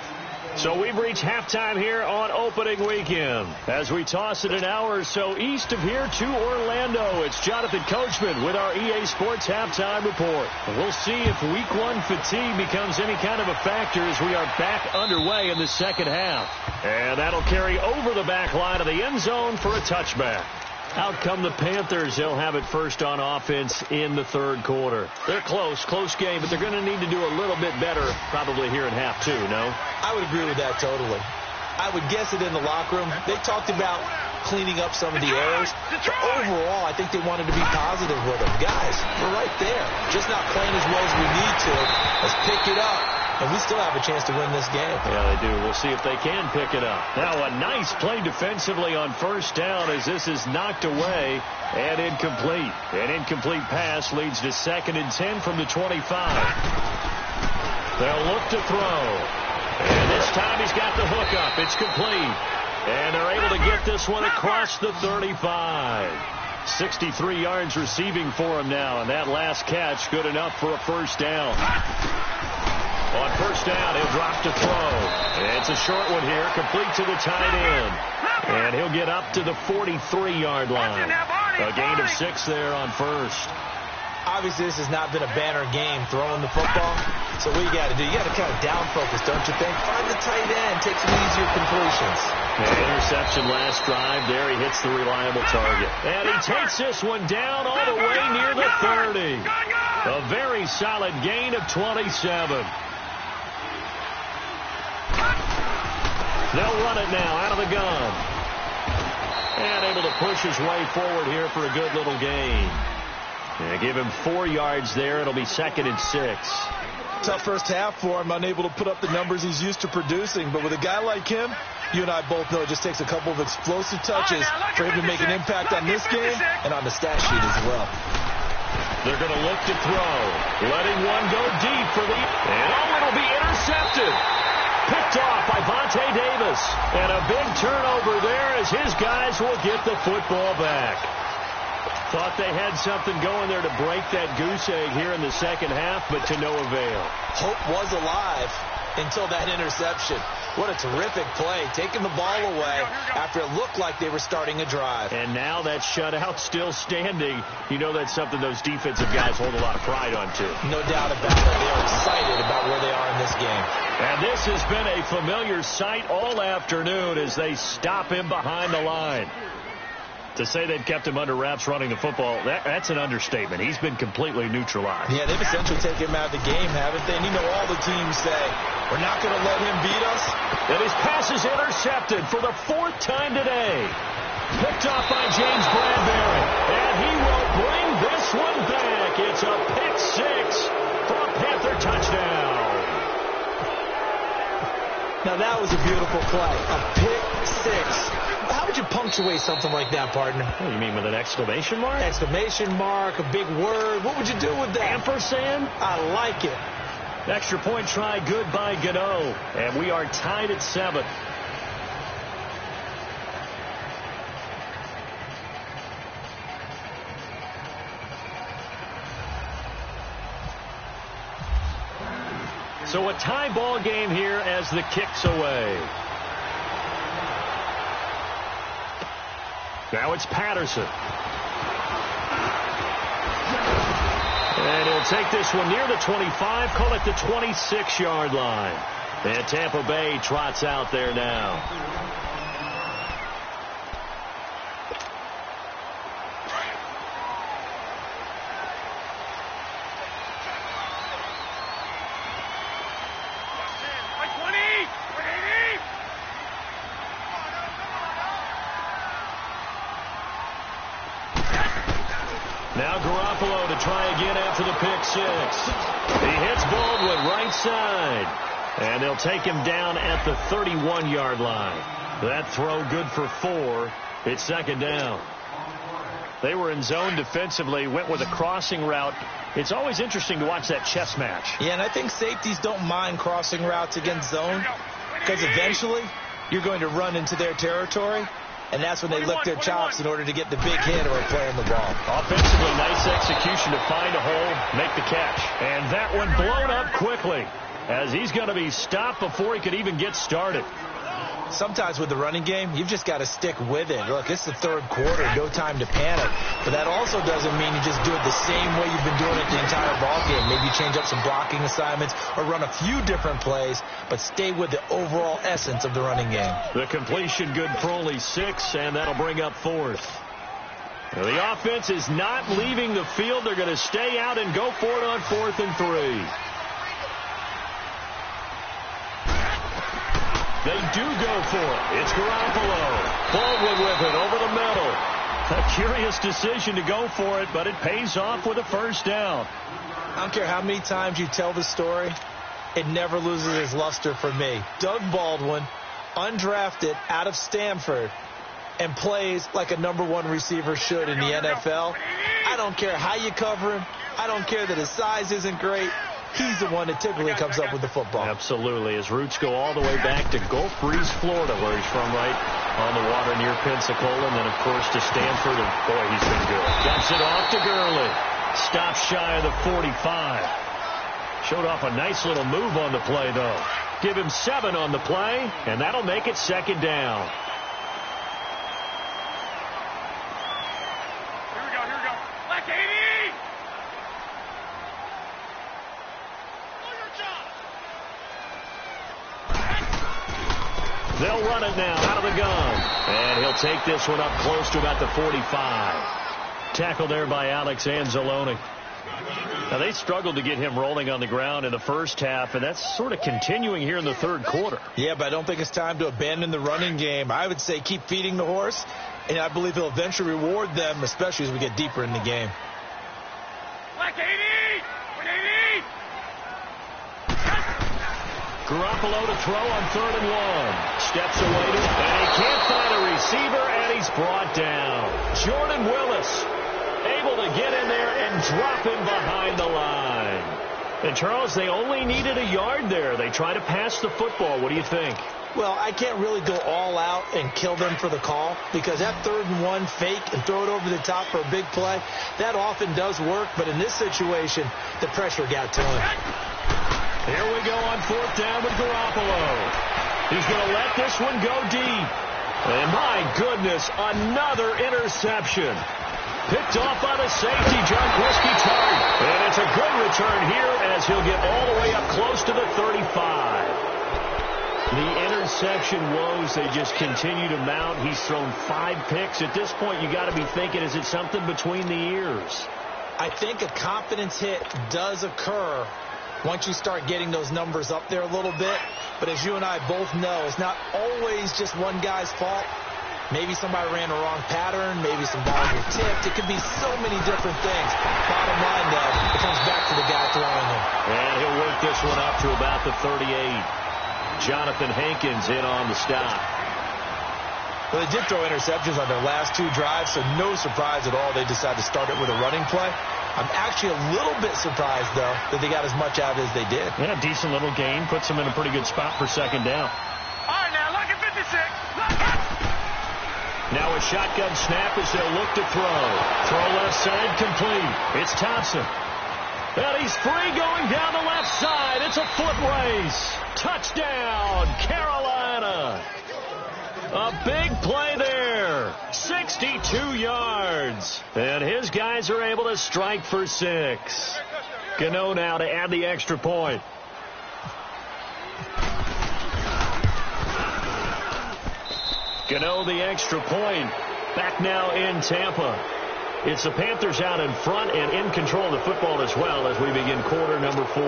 So we've reached halftime here on opening weekend. As we toss it an hour or so east of here to Orlando, it's Jonathan Coachman with our EA Sports Halftime Report. And we'll see if Week 1 fatigue becomes any kind of a factor as we are back underway in the 2nd half. And that'll carry over the back line of the end zone for a touchback. Out come the Panthers. They'll have it first on offense in the 3rd quarter. They're close game, but they're going to need to do a little bit better probably here in half 2, no? I would agree with that totally. I would guess it in the locker room. They talked about cleaning up some of the errors. But overall, I think they wanted to be positive with them. Guys, we're right there. Just not playing as well as we need to. Let's pick it up. And we still have a chance to win this game. Yeah, they do. We'll see if they can pick it up. Now, a nice play defensively on 1st down as this is knocked away and incomplete. An incomplete pass leads to 2nd and 10 from the 25. They'll look to throw. And this time he's got the hook up. It's complete. And they're able to get this one across the 35. 63 yards receiving for him now. And that last catch good enough for a 1st down. On 1st down, he'll drop to throw. It's a short one here, complete to the tight end. And he'll get up to the 43-yard line. A gain of 6 there on 1st. Obviously, this has not been a banner game throwing the football. So what you got to do, you got to kind of down focus, don't you think? Find the tight end, take some easier completions. Interception last drive. There he hits the reliable target. And he takes this one down all the way near the 30. A very solid gain of 27. They'll run it now out of the gun. And able to push his way forward here for a good little gain. Yeah, give him 4 yards there. It'll be 2nd and 6. Tough first half for him, unable to put up the numbers he's used to producing. But with a guy like him, you and I both know it just takes a couple of explosive touches for him to make an impact on this game and on the stat sheet as well. They're going to look to throw. Letting one go deep for the... And it'll be intercepted. Picked off by Vontae Davis. And a big turnover there as his guys will get the football back. Thought they had something going there to break that goose egg here in the second half, but to no avail. Hope was alive until that interception. What a terrific play, taking the ball away after it looked like they were starting a drive. And now that shutout still standing. You know that's something those defensive guys hold a lot of pride on, too. No doubt about it. They're excited about where they are in this game. And this has been a familiar sight all afternoon as they stop him behind the line. To say they've kept him under wraps running the football, that's an understatement. He's been completely neutralized. Yeah, they've essentially taken him out of the game, haven't they? And you know all the teams say, we're not going to let him beat us. And his pass is intercepted for the 4th time today. Picked off by James Bradbury. And he will bring this one back. It's a pick 6 for a Panther touchdown. Now that was a beautiful play. A pick 6. How would you punctuate something like that, partner? What do you mean, with an exclamation mark? Exclamation mark, a big word. What would you do with that? Ampersand? I like it. Extra point try, good by Gano. And we are tied at 7. So a tie ball game here as the kick's away. Now it's Patterson. And he'll take this one near the 25, call it the 26-yard line. And Tampa Bay trots out there now. Now Garoppolo to try again after the pick 6. He hits Baldwin right side. And they'll take him down at the 31-yard line. That throw good for 4. It's 2nd down. They were in zone defensively, went with a crossing route. It's always interesting to watch that chess match. Yeah, and I think safeties don't mind crossing routes against zone because eventually you're going to run into their territory. And that's when they lick their chops in order to get the big hit or play on the ball. Offensively, nice execution to find a hole, make the catch. And that one blown up quickly as he's going to be stopped before he could even get started. Sometimes with the running game, you've just got to stick with it. Look, it's the 3rd quarter, no time to panic. But that also doesn't mean you just do it the same way you've been doing it the entire ball game. Maybe you change up some blocking assignments or run a few different plays, but stay with the overall essence of the running game. The completion good for only 6, and that'll bring up 4th. The offense is not leaving the field. They're going to stay out and go for it on 4th and 3. They do go for it. It's Garoppolo. Baldwin with it over the middle. A curious decision to go for it, but it pays off with a 1st down. I don't care how many times you tell the story, it never loses its luster for me. Doug Baldwin, undrafted out of Stanford, and plays like a #1 receiver should in the NFL. I don't care how you cover him. I don't care that his size isn't great. He's the one that typically comes up with the football. Absolutely. His roots go all the way back to Gulf Breeze, Florida, where he's from, right on the water near Pensacola. And then, of course, to Stanford. And, boy, he's been good. Dumps it off to Gurley. Stops shy of the 45. Showed off a nice little move on the play, though. Give him 7 on the play, and that'll make it 2nd down. Here we go. Black 80! They'll run it now out of the gun. And he'll take this one up close to about the 45. Tackle there by Alex Anzalone. Now, they struggled to get him rolling on the ground in the first half, and that's sort of continuing here in the third quarter. Yeah, but I don't think it's time to abandon the running game. I would say keep feeding the horse, and I believe he'll eventually reward them, especially as we get deeper in the game. Garoppolo to throw on 3rd and 1. Steps away to, and he can't find a receiver, and he's brought down. Jordan Willis able to get in there and drop him behind the line. And, Charles, they only needed a yard there. They try to pass the football. What do you think? Well, I can't really go all out and kill them for the call because that 3rd and 1 fake and throw it over the top for a big play, that often does work. But in this situation, the pressure got to him. Here we go on 4th down with Garoppolo. He's going to let this one go deep. And my goodness, another interception. Picked off on a safety, John Whiskey Tart. And it's a good return here as he'll get all the way up close to the 35. The interception woes, they just continue to mount. He's thrown 5 picks. At this point, you got to be thinking, is it something between the ears? I think a confidence hit does occur once you start getting those numbers up there a little bit. But as you and I both know, it's not always just one guy's fault. Maybe somebody ran a wrong pattern. Maybe some balls were tipped. It could be so many different things. Bottom line, though, it comes back to the guy throwing them. And he'll work this one up to about the 38. Jonathan Hankins in on the stop. Well, they did throw interceptions on their last 2 drives, so no surprise at all they decided to start it with a running play. I'm actually a little bit surprised, though, that they got as much out as they did. Yeah, decent little gain. Puts them in a pretty good spot for 2nd down. All right, now, look at 56. Look at. Now a shotgun snap as they'll look to throw. Throw left side complete. It's Thompson. And he's free going down the left side. It's a foot race. Touchdown, Carolina. A big play there. 62 yards. And his guys are able to strike for 6. Gano now to add the extra point. Gano the extra point. Back now in Tampa. It's the Panthers out in front and in control of the football as well as we begin quarter number 4.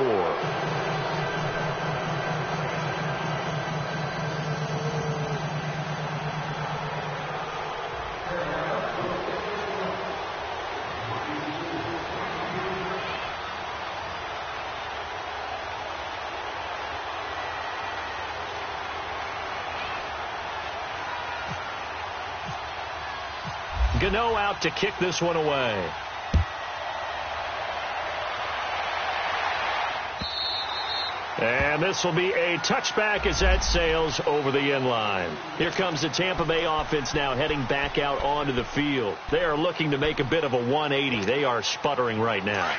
Gano out to kick this one away. And this will be a touchback as that sails over the end line. Here comes the Tampa Bay offense now heading back out onto the field. They are looking to make a bit of a 180. They are sputtering right now.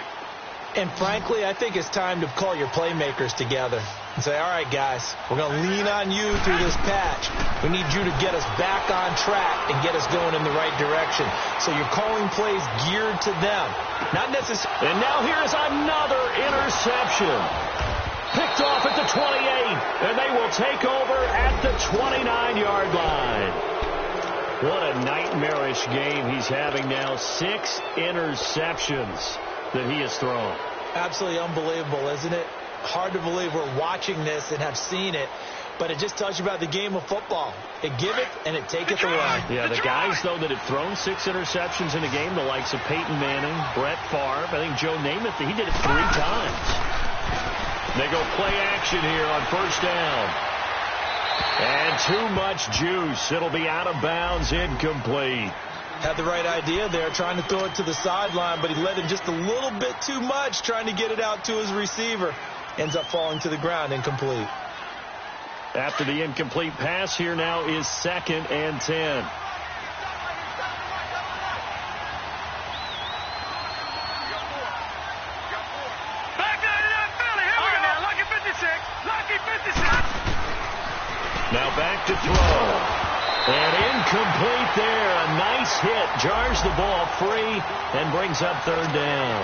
And frankly, I think it's time to call your playmakers together and say, all right, guys, we're going to lean on you through this patch. We need you to get us back on track and get us going in the right direction. So you're calling plays geared to them. Not necessarily. And now here's another interception. Picked off at the 28, and they will take over at the 29-yard line. What a nightmarish game he's having now. 6 interceptions that he has thrown. Absolutely unbelievable, isn't it? Hard to believe we're watching this and have seen it, but it just tells you about the game of football. It giveth and it taketh away. Yeah, the guys, though, that have thrown 6 interceptions in a game, the likes of Peyton Manning, Brett Favre, I think Joe Namath, he did it 3 times. They go play action here on 1st down. And too much juice. It'll be out of bounds, incomplete. Had the right idea there, trying to throw it to the sideline, but he let it just a little bit too much, trying to get it out to his receiver. Ends up falling to the ground, incomplete. After the incomplete pass, here now is 2nd and 10. Now back to throw. And incomplete there. A nice hit. Jars the ball free and brings up 3rd down.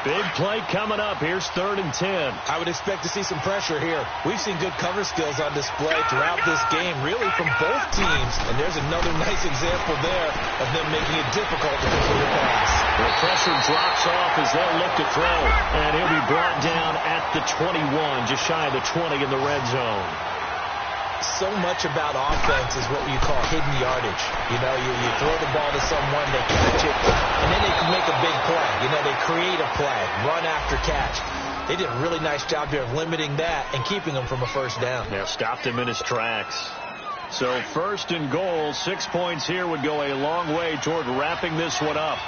Big play coming up. Here's 3rd and 10. I would expect to see some pressure here. We've seen good cover skills on display throughout this game, really from both teams. And there's another nice example there of them making it difficult to complete a pass. The pressure drops off as they'll look to throw. And he'll be brought down at the 21, just shy of the 20 in the red zone. So much about offense is what you call hidden yardage. You know, you throw the ball to someone, they catch it, and then they can make a big play. You know, they create a play, run after catch. They did a really nice job here of limiting that and keeping him from a first down. Yeah, stopped him in his tracks. So 1st and goal, 6 points here would go a long way toward wrapping this one up.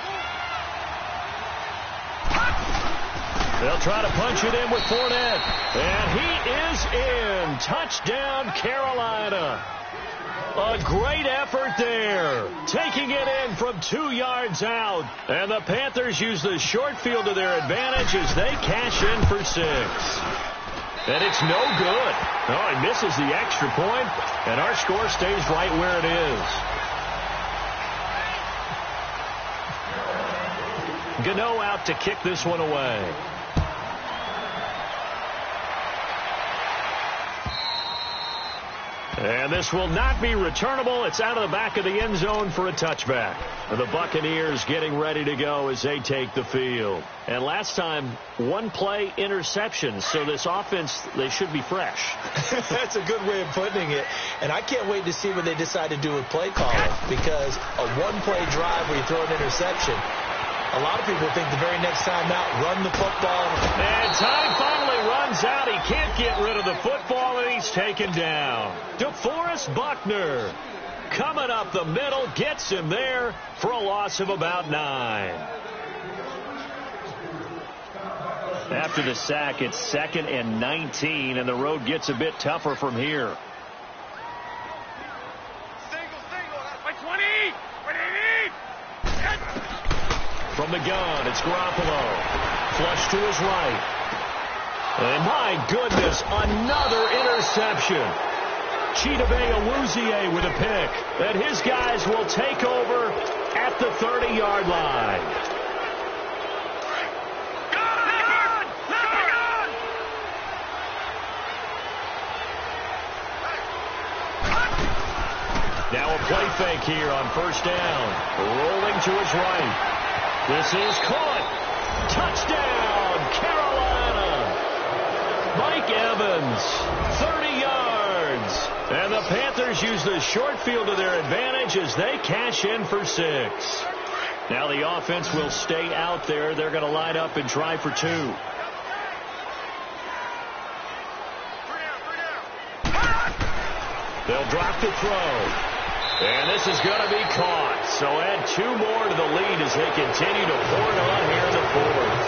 They'll try to punch it in with Fournette. And he is in. Touchdown, Carolina. A great effort there. Taking it in from 2 yards out. And the Panthers use the short field to their advantage as they cash in for 6. And it's no good. Oh, he misses the extra point, and our score stays right where it is. Gano out to kick this one away. And this will not be returnable. It's out of the back of the end zone for a touchback. And the Buccaneers getting ready to go as they take the field. And last time, 1 play interception. So this offense, they should be fresh. That's a good way of putting it. And I can't wait to see what they decide to do with play calling. Because a 1-play drive where you throw an interception, a lot of people think the very next time out, run the football. And time finally runs out. He can't get rid of the football, and he's taken down. DeForest Buckner coming up the middle, gets him there for a loss of about 9. After the sack, it's 2nd and 19, and the road gets a bit tougher from here. From the gun, it's Garoppolo. Flush to his right. And my goodness, another interception. Chidobe Awuzie with a pick. And his guys will take over at the 30-yard line. Now a play fake here on 1st down. Rolling to his right. This is caught. Touchdown, Carolina. Mike Evans, 30 yards. And the Panthers use the short field to their advantage as they cash in for 6. Now the offense will stay out there. They're going to line up and try for 2. They'll drop the throw. And this is going to be caught. So add 2 more to the lead as they continue to pour it on here in the 4th.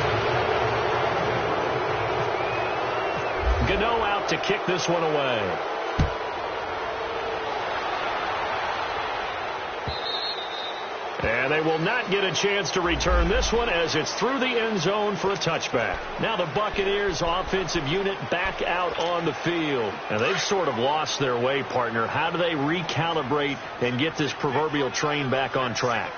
Gano out to kick this one away. And they will not get a chance to return this one as it's through the end zone for a touchback. Now the Buccaneers offensive unit back out on the field. And they've sort of lost their way, partner. How do they recalibrate and get this proverbial train back on track?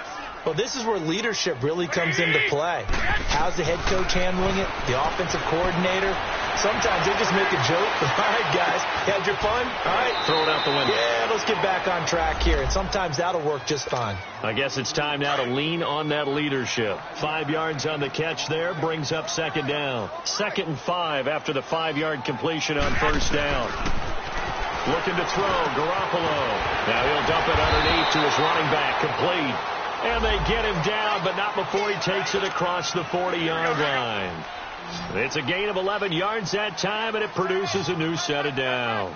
Well, this is where leadership really comes into play. How's the head coach handling it? The offensive coordinator? Sometimes they just make a joke. All right, guys, had your fun? All right. Throw it out the window. Yeah, let's get back on track here. And sometimes that'll work just fine. I guess it's time now to lean on that leadership. 5 yards on the catch there brings up 2nd down. 2nd and 5 after the 5-yard completion on 1st down. Looking to throw, Garoppolo. Now he'll dump it underneath to his running back, complete. And they get him down, but not before he takes it across the 40-yard line. It's a gain of 11 yards that time, and it produces a new set of downs.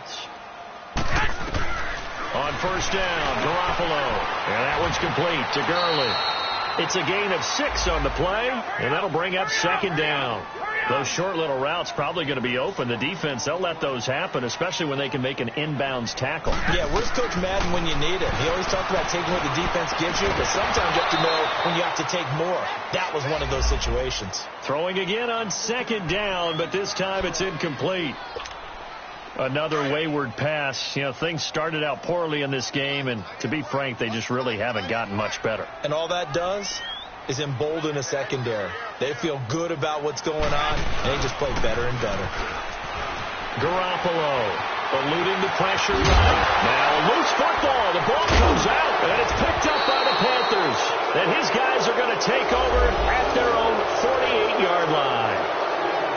On 1st down, Garoppolo. And that one's complete to Gurley. It's a gain of 6 on the play, and that'll bring up 2nd down. Those short little routes probably going to be open. The defense, they'll let those happen, especially when they can make an inbounds tackle. Yeah, where's Coach Madden when you need him? He always talked about taking what the defense gives you, but sometimes you have to know when you have to take more. That was one of those situations. Throwing again on 2nd down, but this time it's incomplete. Another wayward pass. You know, things started out poorly in this game, and to be frank, they just really haven't gotten much better. And all that does, is embolden a secondary. They feel good about what's going on, and they just play better and better. Garoppolo eluding the pressure right. Now a loose football. The ball comes out, and it's picked up by the Panthers. And his guys are going to take over at their own 48-yard line.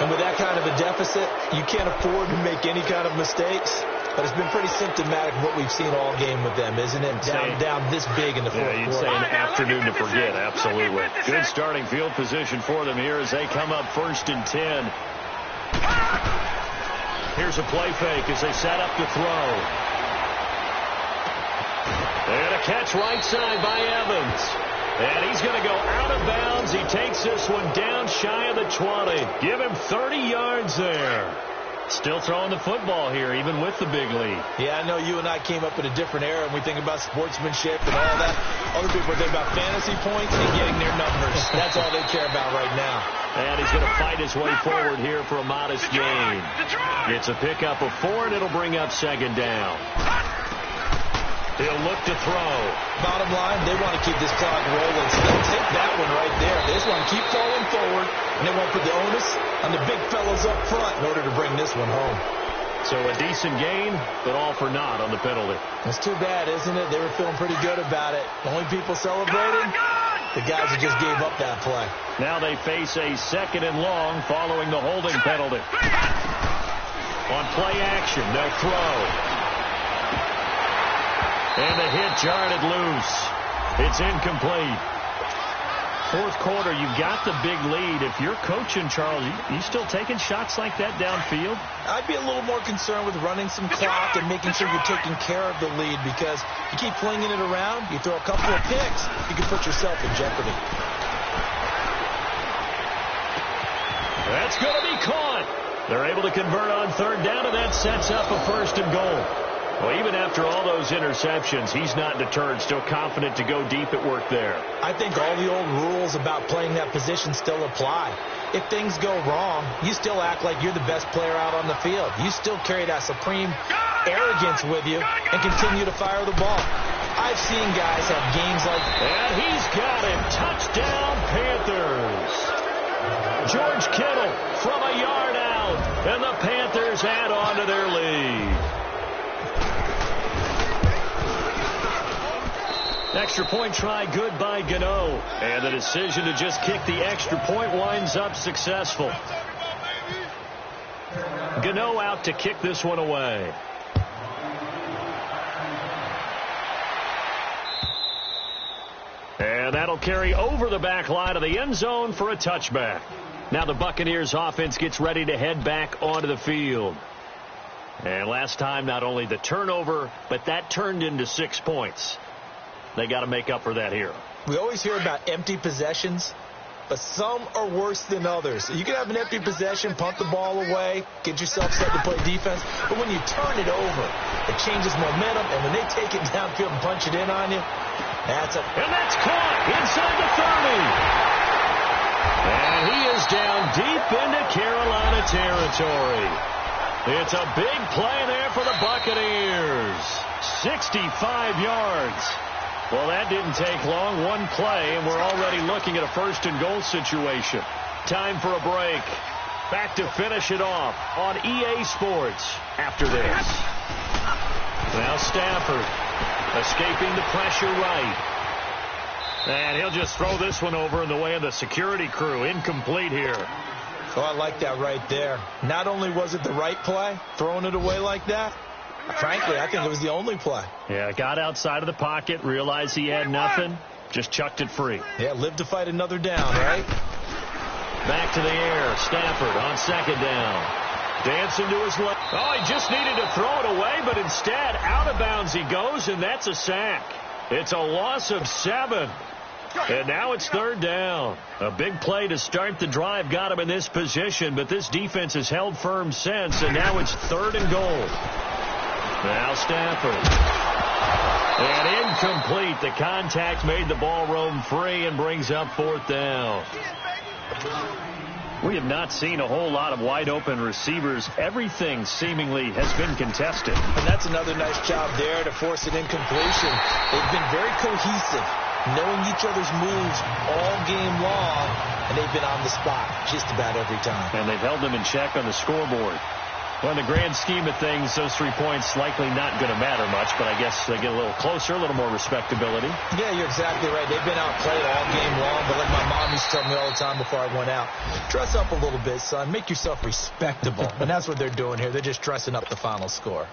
And with that kind of a deficit, you can't afford to make any kind of mistakes. But it's been pretty symptomatic of what we've seen all game with them, isn't it? Down this big in the fourth quarter. You'd say an afternoon to forget, absolutely. Good starting field position for them here as they come up 1st and 10. Here's a play fake as they set up to throw. And a catch right side by Evans. And he's going to go out of bounds. He takes this one down shy of the 20. Give him 30 yards there. Still throwing the football here, even with the big lead. Yeah, I know you and I came up in a different era, and we think about sportsmanship and all that. Other people think about fantasy points and getting their numbers. That's all they care about right now. And he's going to fight his way forward here for a modest gain. It's a pickup of 4, and it'll bring up 2nd down. He'll look to throw. Bottom line, they want to keep this clock rolling, so they'll take that one right there. They just want to keep falling forward, and they won't put the onus on the big fellas up front in order to bring this one home. So a decent gain, but all for naught on the penalty. That's too bad, isn't it? They were feeling pretty good about it. The only people celebrating, the guys who just gave up that play. Now they face a 2nd and long following the holding penalty. On play action, they'll throw. And the hit jarred it loose. It's incomplete. 4th quarter, you got the big lead. If you're coaching, Charles, you still taking shots like that downfield? I'd be a little more concerned with running some clock and making sure you're taking care of the lead, because you keep flinging it around, you throw a couple of picks, you can put yourself in jeopardy. That's going to be caught. They're able to convert on 3rd down, and that sets up a 1st and goal. Well, even after all those interceptions, he's not deterred, still confident to go deep at work there. I think all the old rules about playing that position still apply. If things go wrong, you still act like you're the best player out on the field. You still carry that supreme arrogance with you and continue to fire the ball. I've seen guys have games like that. And he's got him. Touchdown, Panthers. George Kittle from a yard out, and the Panthers add on to their lead. Extra point try good by Gano. And the decision to just kick the extra point winds up successful. Gano out to kick this one away. And that'll carry over the back line of the end zone for a touchback. Now the Buccaneers offense gets ready to head back onto the field. And last time, not only the turnover, but that turned into 6 points. They got to make up for that here. We always hear about empty possessions, but some are worse than others. You can have an empty possession, punt the ball away, get yourself set to play defense, but when you turn it over, it changes momentum, and when they take it downfield and punch it in on you, that's caught inside the 30. And he is down deep into Carolina territory. It's a big play there for the Buccaneers. 65 yards. Well, that didn't take long. One play, and we're already looking at a 1st and goal situation. Time for a break. Back to finish it off on EA Sports after this. Now Stafford escaping the pressure right. And he'll just throw this one over in the way of the security crew. Incomplete here. Oh, I like that right there. Not only was it the right play, throwing it away like that, frankly, I think it was the only play. Yeah, got outside of the pocket, realized he had nothing, just chucked it free. Yeah, lived to fight another down, right? Back to the air. Stafford on 2nd down. Dancing to his left. Oh, he just needed to throw it away, but instead, out of bounds he goes, and that's a sack. It's a loss of 7. And now it's 3rd down. A big play to start the drive got him in this position, but this defense has held firm since, and now it's 3rd and goal. Now Stafford. And incomplete. The contact made the ball roam free and brings up 4th down. We have not seen a whole lot of wide-open receivers. Everything seemingly has been contested. And that's another nice job there to force an incompletion. They've been very cohesive. knowing each other's moves all game long, and they've been on the spot just about every time. And they've held them in check on the scoreboard. Well, in the grand scheme of things, those 3 points likely not going to matter much, but I guess they get a little closer, a little more respectability. Yeah, you're exactly right. They've been outplayed all game long, but like my mom used to tell me all the time before I went out, dress up a little bit, son. Make yourself respectable. And that's what they're doing here. They're just dressing up the final score.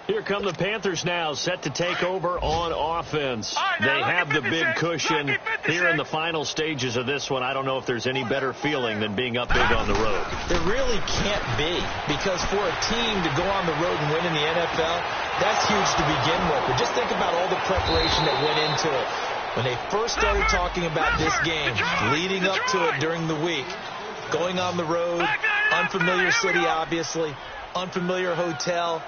Here come the Panthers now, set to take over on offense. They have the big cushion here in the final stages of this one. I don't know if there's any better feeling than being up big on the road. There really can't be, because for a team to go on the road and win in the NFL, that's huge to begin with. But just think about all the preparation that went into it. When they first started talking about this game, leading up to it during the week, going on the road, unfamiliar city, obviously, unfamiliar hotel.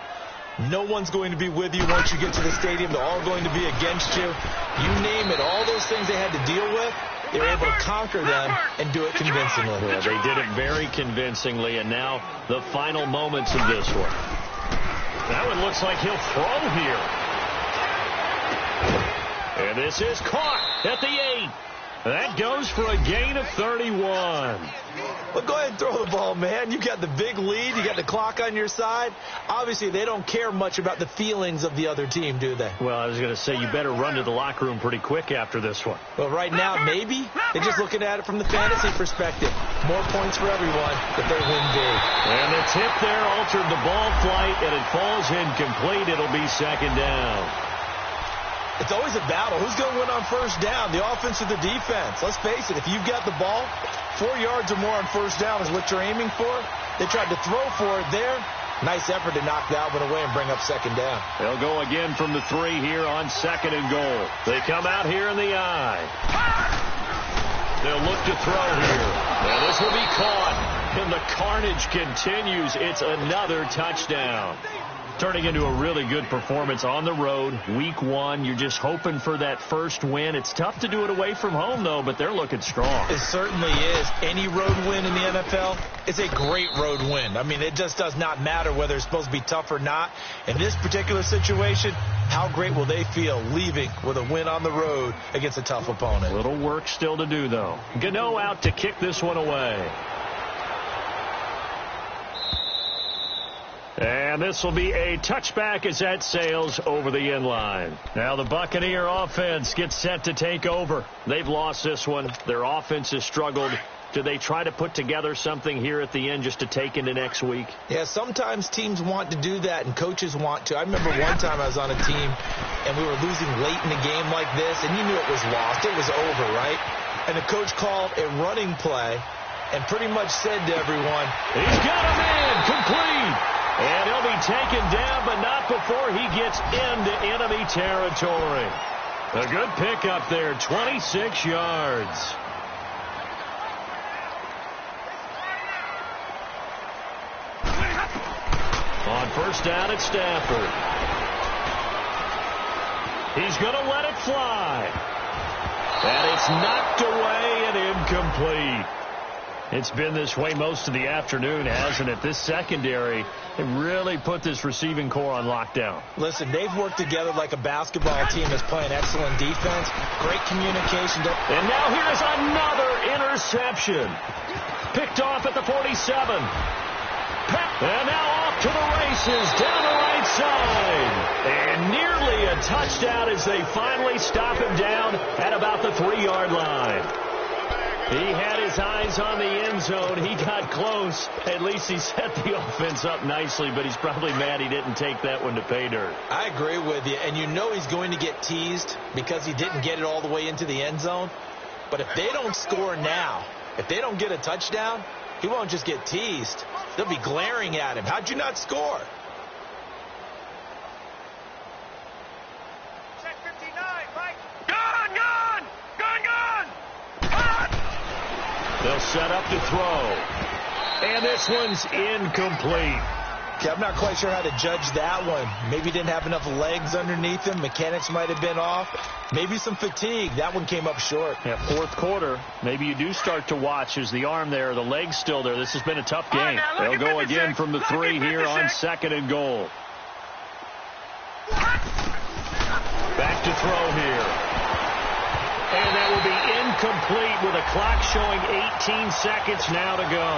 No one's going to be with you once you get to the stadium. They're all going to be against you. You name it. All those things they had to deal with, they were able to conquer them and do it convincingly. Well, they did it very convincingly, and now the final moments of this one. That one looks like he'll throw here. And this is caught at the 8. That goes for a gain of 31. Well, go ahead and throw the ball, man. You got the big lead. You got the clock on your side. Obviously, they don't care much about the feelings of the other team, do they? Well, I was going to say, you better run to the locker room pretty quick after this one. Well, right now, maybe. They're just looking at it from the fantasy perspective. More points for everyone if they win big. And the tip there altered the ball flight, and it falls incomplete. It'll be second down. It's always a battle. Who's going to win on first down, the offense or the defense? Let's face it, if you've got the ball, 4 yards or more on first down is what you're aiming for. They tried to throw for it there. Nice effort to knock that one away and bring up second down. They'll go again from the 3 here on second and goal. They come out here in the I. They'll look to throw here. Now this will be caught, and the carnage continues. It's another touchdown. Turning into a really good performance on the road. Week 1, you're just hoping for that first win. It's tough to do it away from home, though, but they're looking strong. It certainly is. Any road win in the NFL is a great road win. I mean, it just does not matter whether it's supposed to be tough or not. In this particular situation, how great will they feel leaving with a win on the road against a tough opponent? Little work still to do, though. Gano out to kick this one away. And this will be a touchback as that sails over the end line. Now the Buccaneer offense gets set to take over. They've lost this one. Their offense has struggled. Do they try to put together something here at the end just to take into next week? Yeah, sometimes teams want to do that and coaches want to. I remember one time I was on a team and we were losing late in a game like this, and you knew it was lost. It was over, right? And the coach called a running play and pretty much said to everyone, he's got a man complete. And he'll be taken down, but not before he gets into enemy territory. A good pickup there, 26 yards. On first down at Stafford. He's going to let it fly. And it's knocked away and incomplete. It's been this way most of the afternoon, hasn't it? This secondary, they really put this receiving core on lockdown. Listen, they've worked together like a basketball team that's playing excellent defense, great communication. And now here's another interception. Picked off at the 47. And now off to the races down the right side. And nearly a touchdown as they finally stop him down at about the 3-yard line. He had his eyes on the end zone. He got close. At least he set the offense up nicely, but he's probably mad he didn't take that one to pay dirt. I agree with you, and you know he's going to get teased because he didn't get it all the way into the end zone. But if they don't score now, if they don't get a touchdown, he won't just get teased. They'll be glaring at him. How'd you not score? Check 59, Mike. Gone, gone, gone, gone. Gone. They'll set up to throw. And this one's incomplete. Yeah, I'm not quite sure how to judge that one. Maybe he didn't have enough legs underneath him. Mechanics might have been off. Maybe some fatigue. That one came up short. Yeah, fourth quarter. Maybe you do start to watch. Is the arm there, the leg's still there? This has been a tough game. They'll go again from the 3 here on second and goal. Back to throw here. incomplete with a clock showing 18 seconds now to go.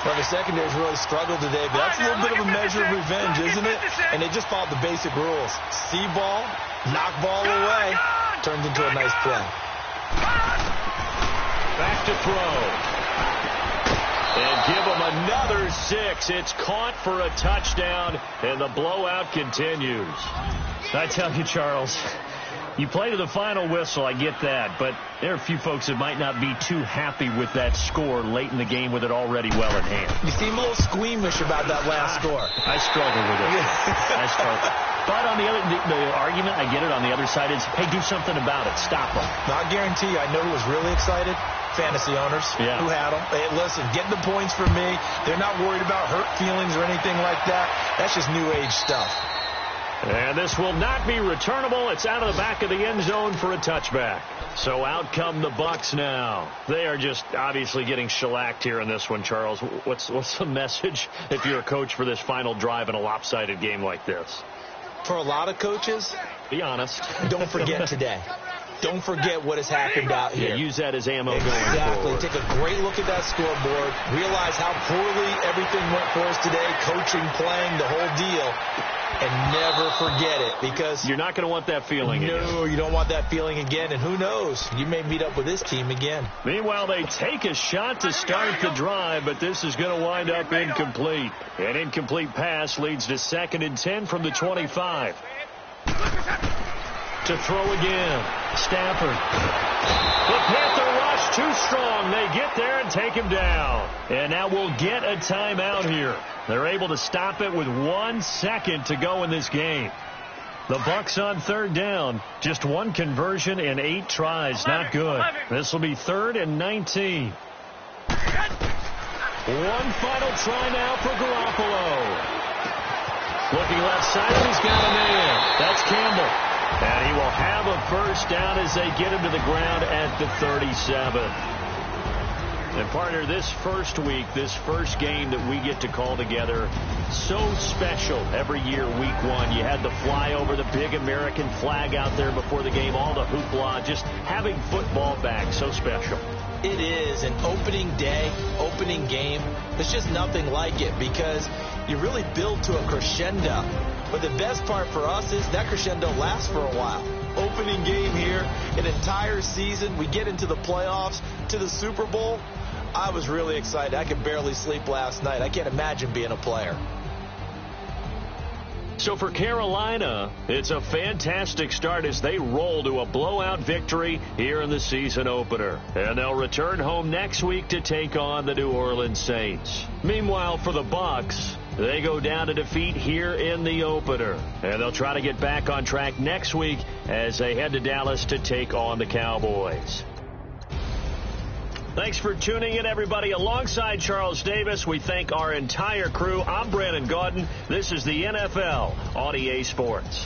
Well, the secondary's really struggled today, but that's a little bit of a measure of revenge, isn't it? And they just followed the basic rules. See ball, knock ball away, turns into a nice play. Back to throw. And give them another 6. It's caught for a touchdown, and the blowout continues. I tell you, Charles, you play to the final whistle, I get that, but there are a few folks that might not be too happy with that score late in the game with it already well in hand. You seem a little squeamish about that last score. I struggle with it. I struggle. But on the argument, I get it, on the other side is, hey, do something about it. Stop them. Now, I guarantee you, I know who was really excited. Fantasy owners who had them. Hey, listen, get the points for me. They're not worried about hurt feelings or anything like that. That's just new age stuff. And this will not be returnable. It's out of the back of the end zone for a touchback. So out come the Bucs now. They are just obviously getting shellacked here in this one, Charles. What's the message if you're a coach for this final drive in a lopsided game like this? For a lot of coaches, be honest. Don't forget today. Don't forget what has happened out here. Yeah, use that as ammo going Exactly. forward. Take a great look at that scoreboard. Realize how poorly everything went for us today. Coaching, playing, the whole deal. And never forget it, because you're not going to want that feeling again. No, you don't want that feeling again. And who knows? You may meet up with this team again. Meanwhile, they take a shot to start the drive, but this is going to wind up incomplete. An incomplete pass leads to 2nd and 10 from the 25. To throw again. Stafford. The Panther rush too strong. They get there and take him down. And now we'll get a timeout here. They're able to stop it with 1 second to go in this game. The Bucs on 3rd down. Just 1 conversion in 8 tries. Not good. This will be 3rd and 19. One final try now for Garoppolo. Looking left side, and he's got a man. That's Campbell. And he will have a first down as they get him to the ground at the 37. And, partner, this first week, this first game that we get to call together, so special every year, week 1. You had the flyover, the big American flag out there before the game, all the hoopla, just having football back, so special. It is an opening day, opening game. There's just nothing like it because you really build to a crescendo. But the best part for us is that crescendo lasts for a while. Opening game here, an entire season. We get into the playoffs, to the Super Bowl. I was really excited. I could barely sleep last night. I can't imagine being a player. So for Carolina, it's a fantastic start as they roll to a blowout victory here in the season opener. And they'll return home next week to take on the New Orleans Saints. Meanwhile, for the Bucs, they go down to defeat here in the opener. And they'll try to get back on track next week as they head to Dallas to take on the Cowboys. Thanks for tuning in, everybody. Alongside Charles Davis, we thank our entire crew. I'm Brandon Gaudin. This is the NFL on EA Sports.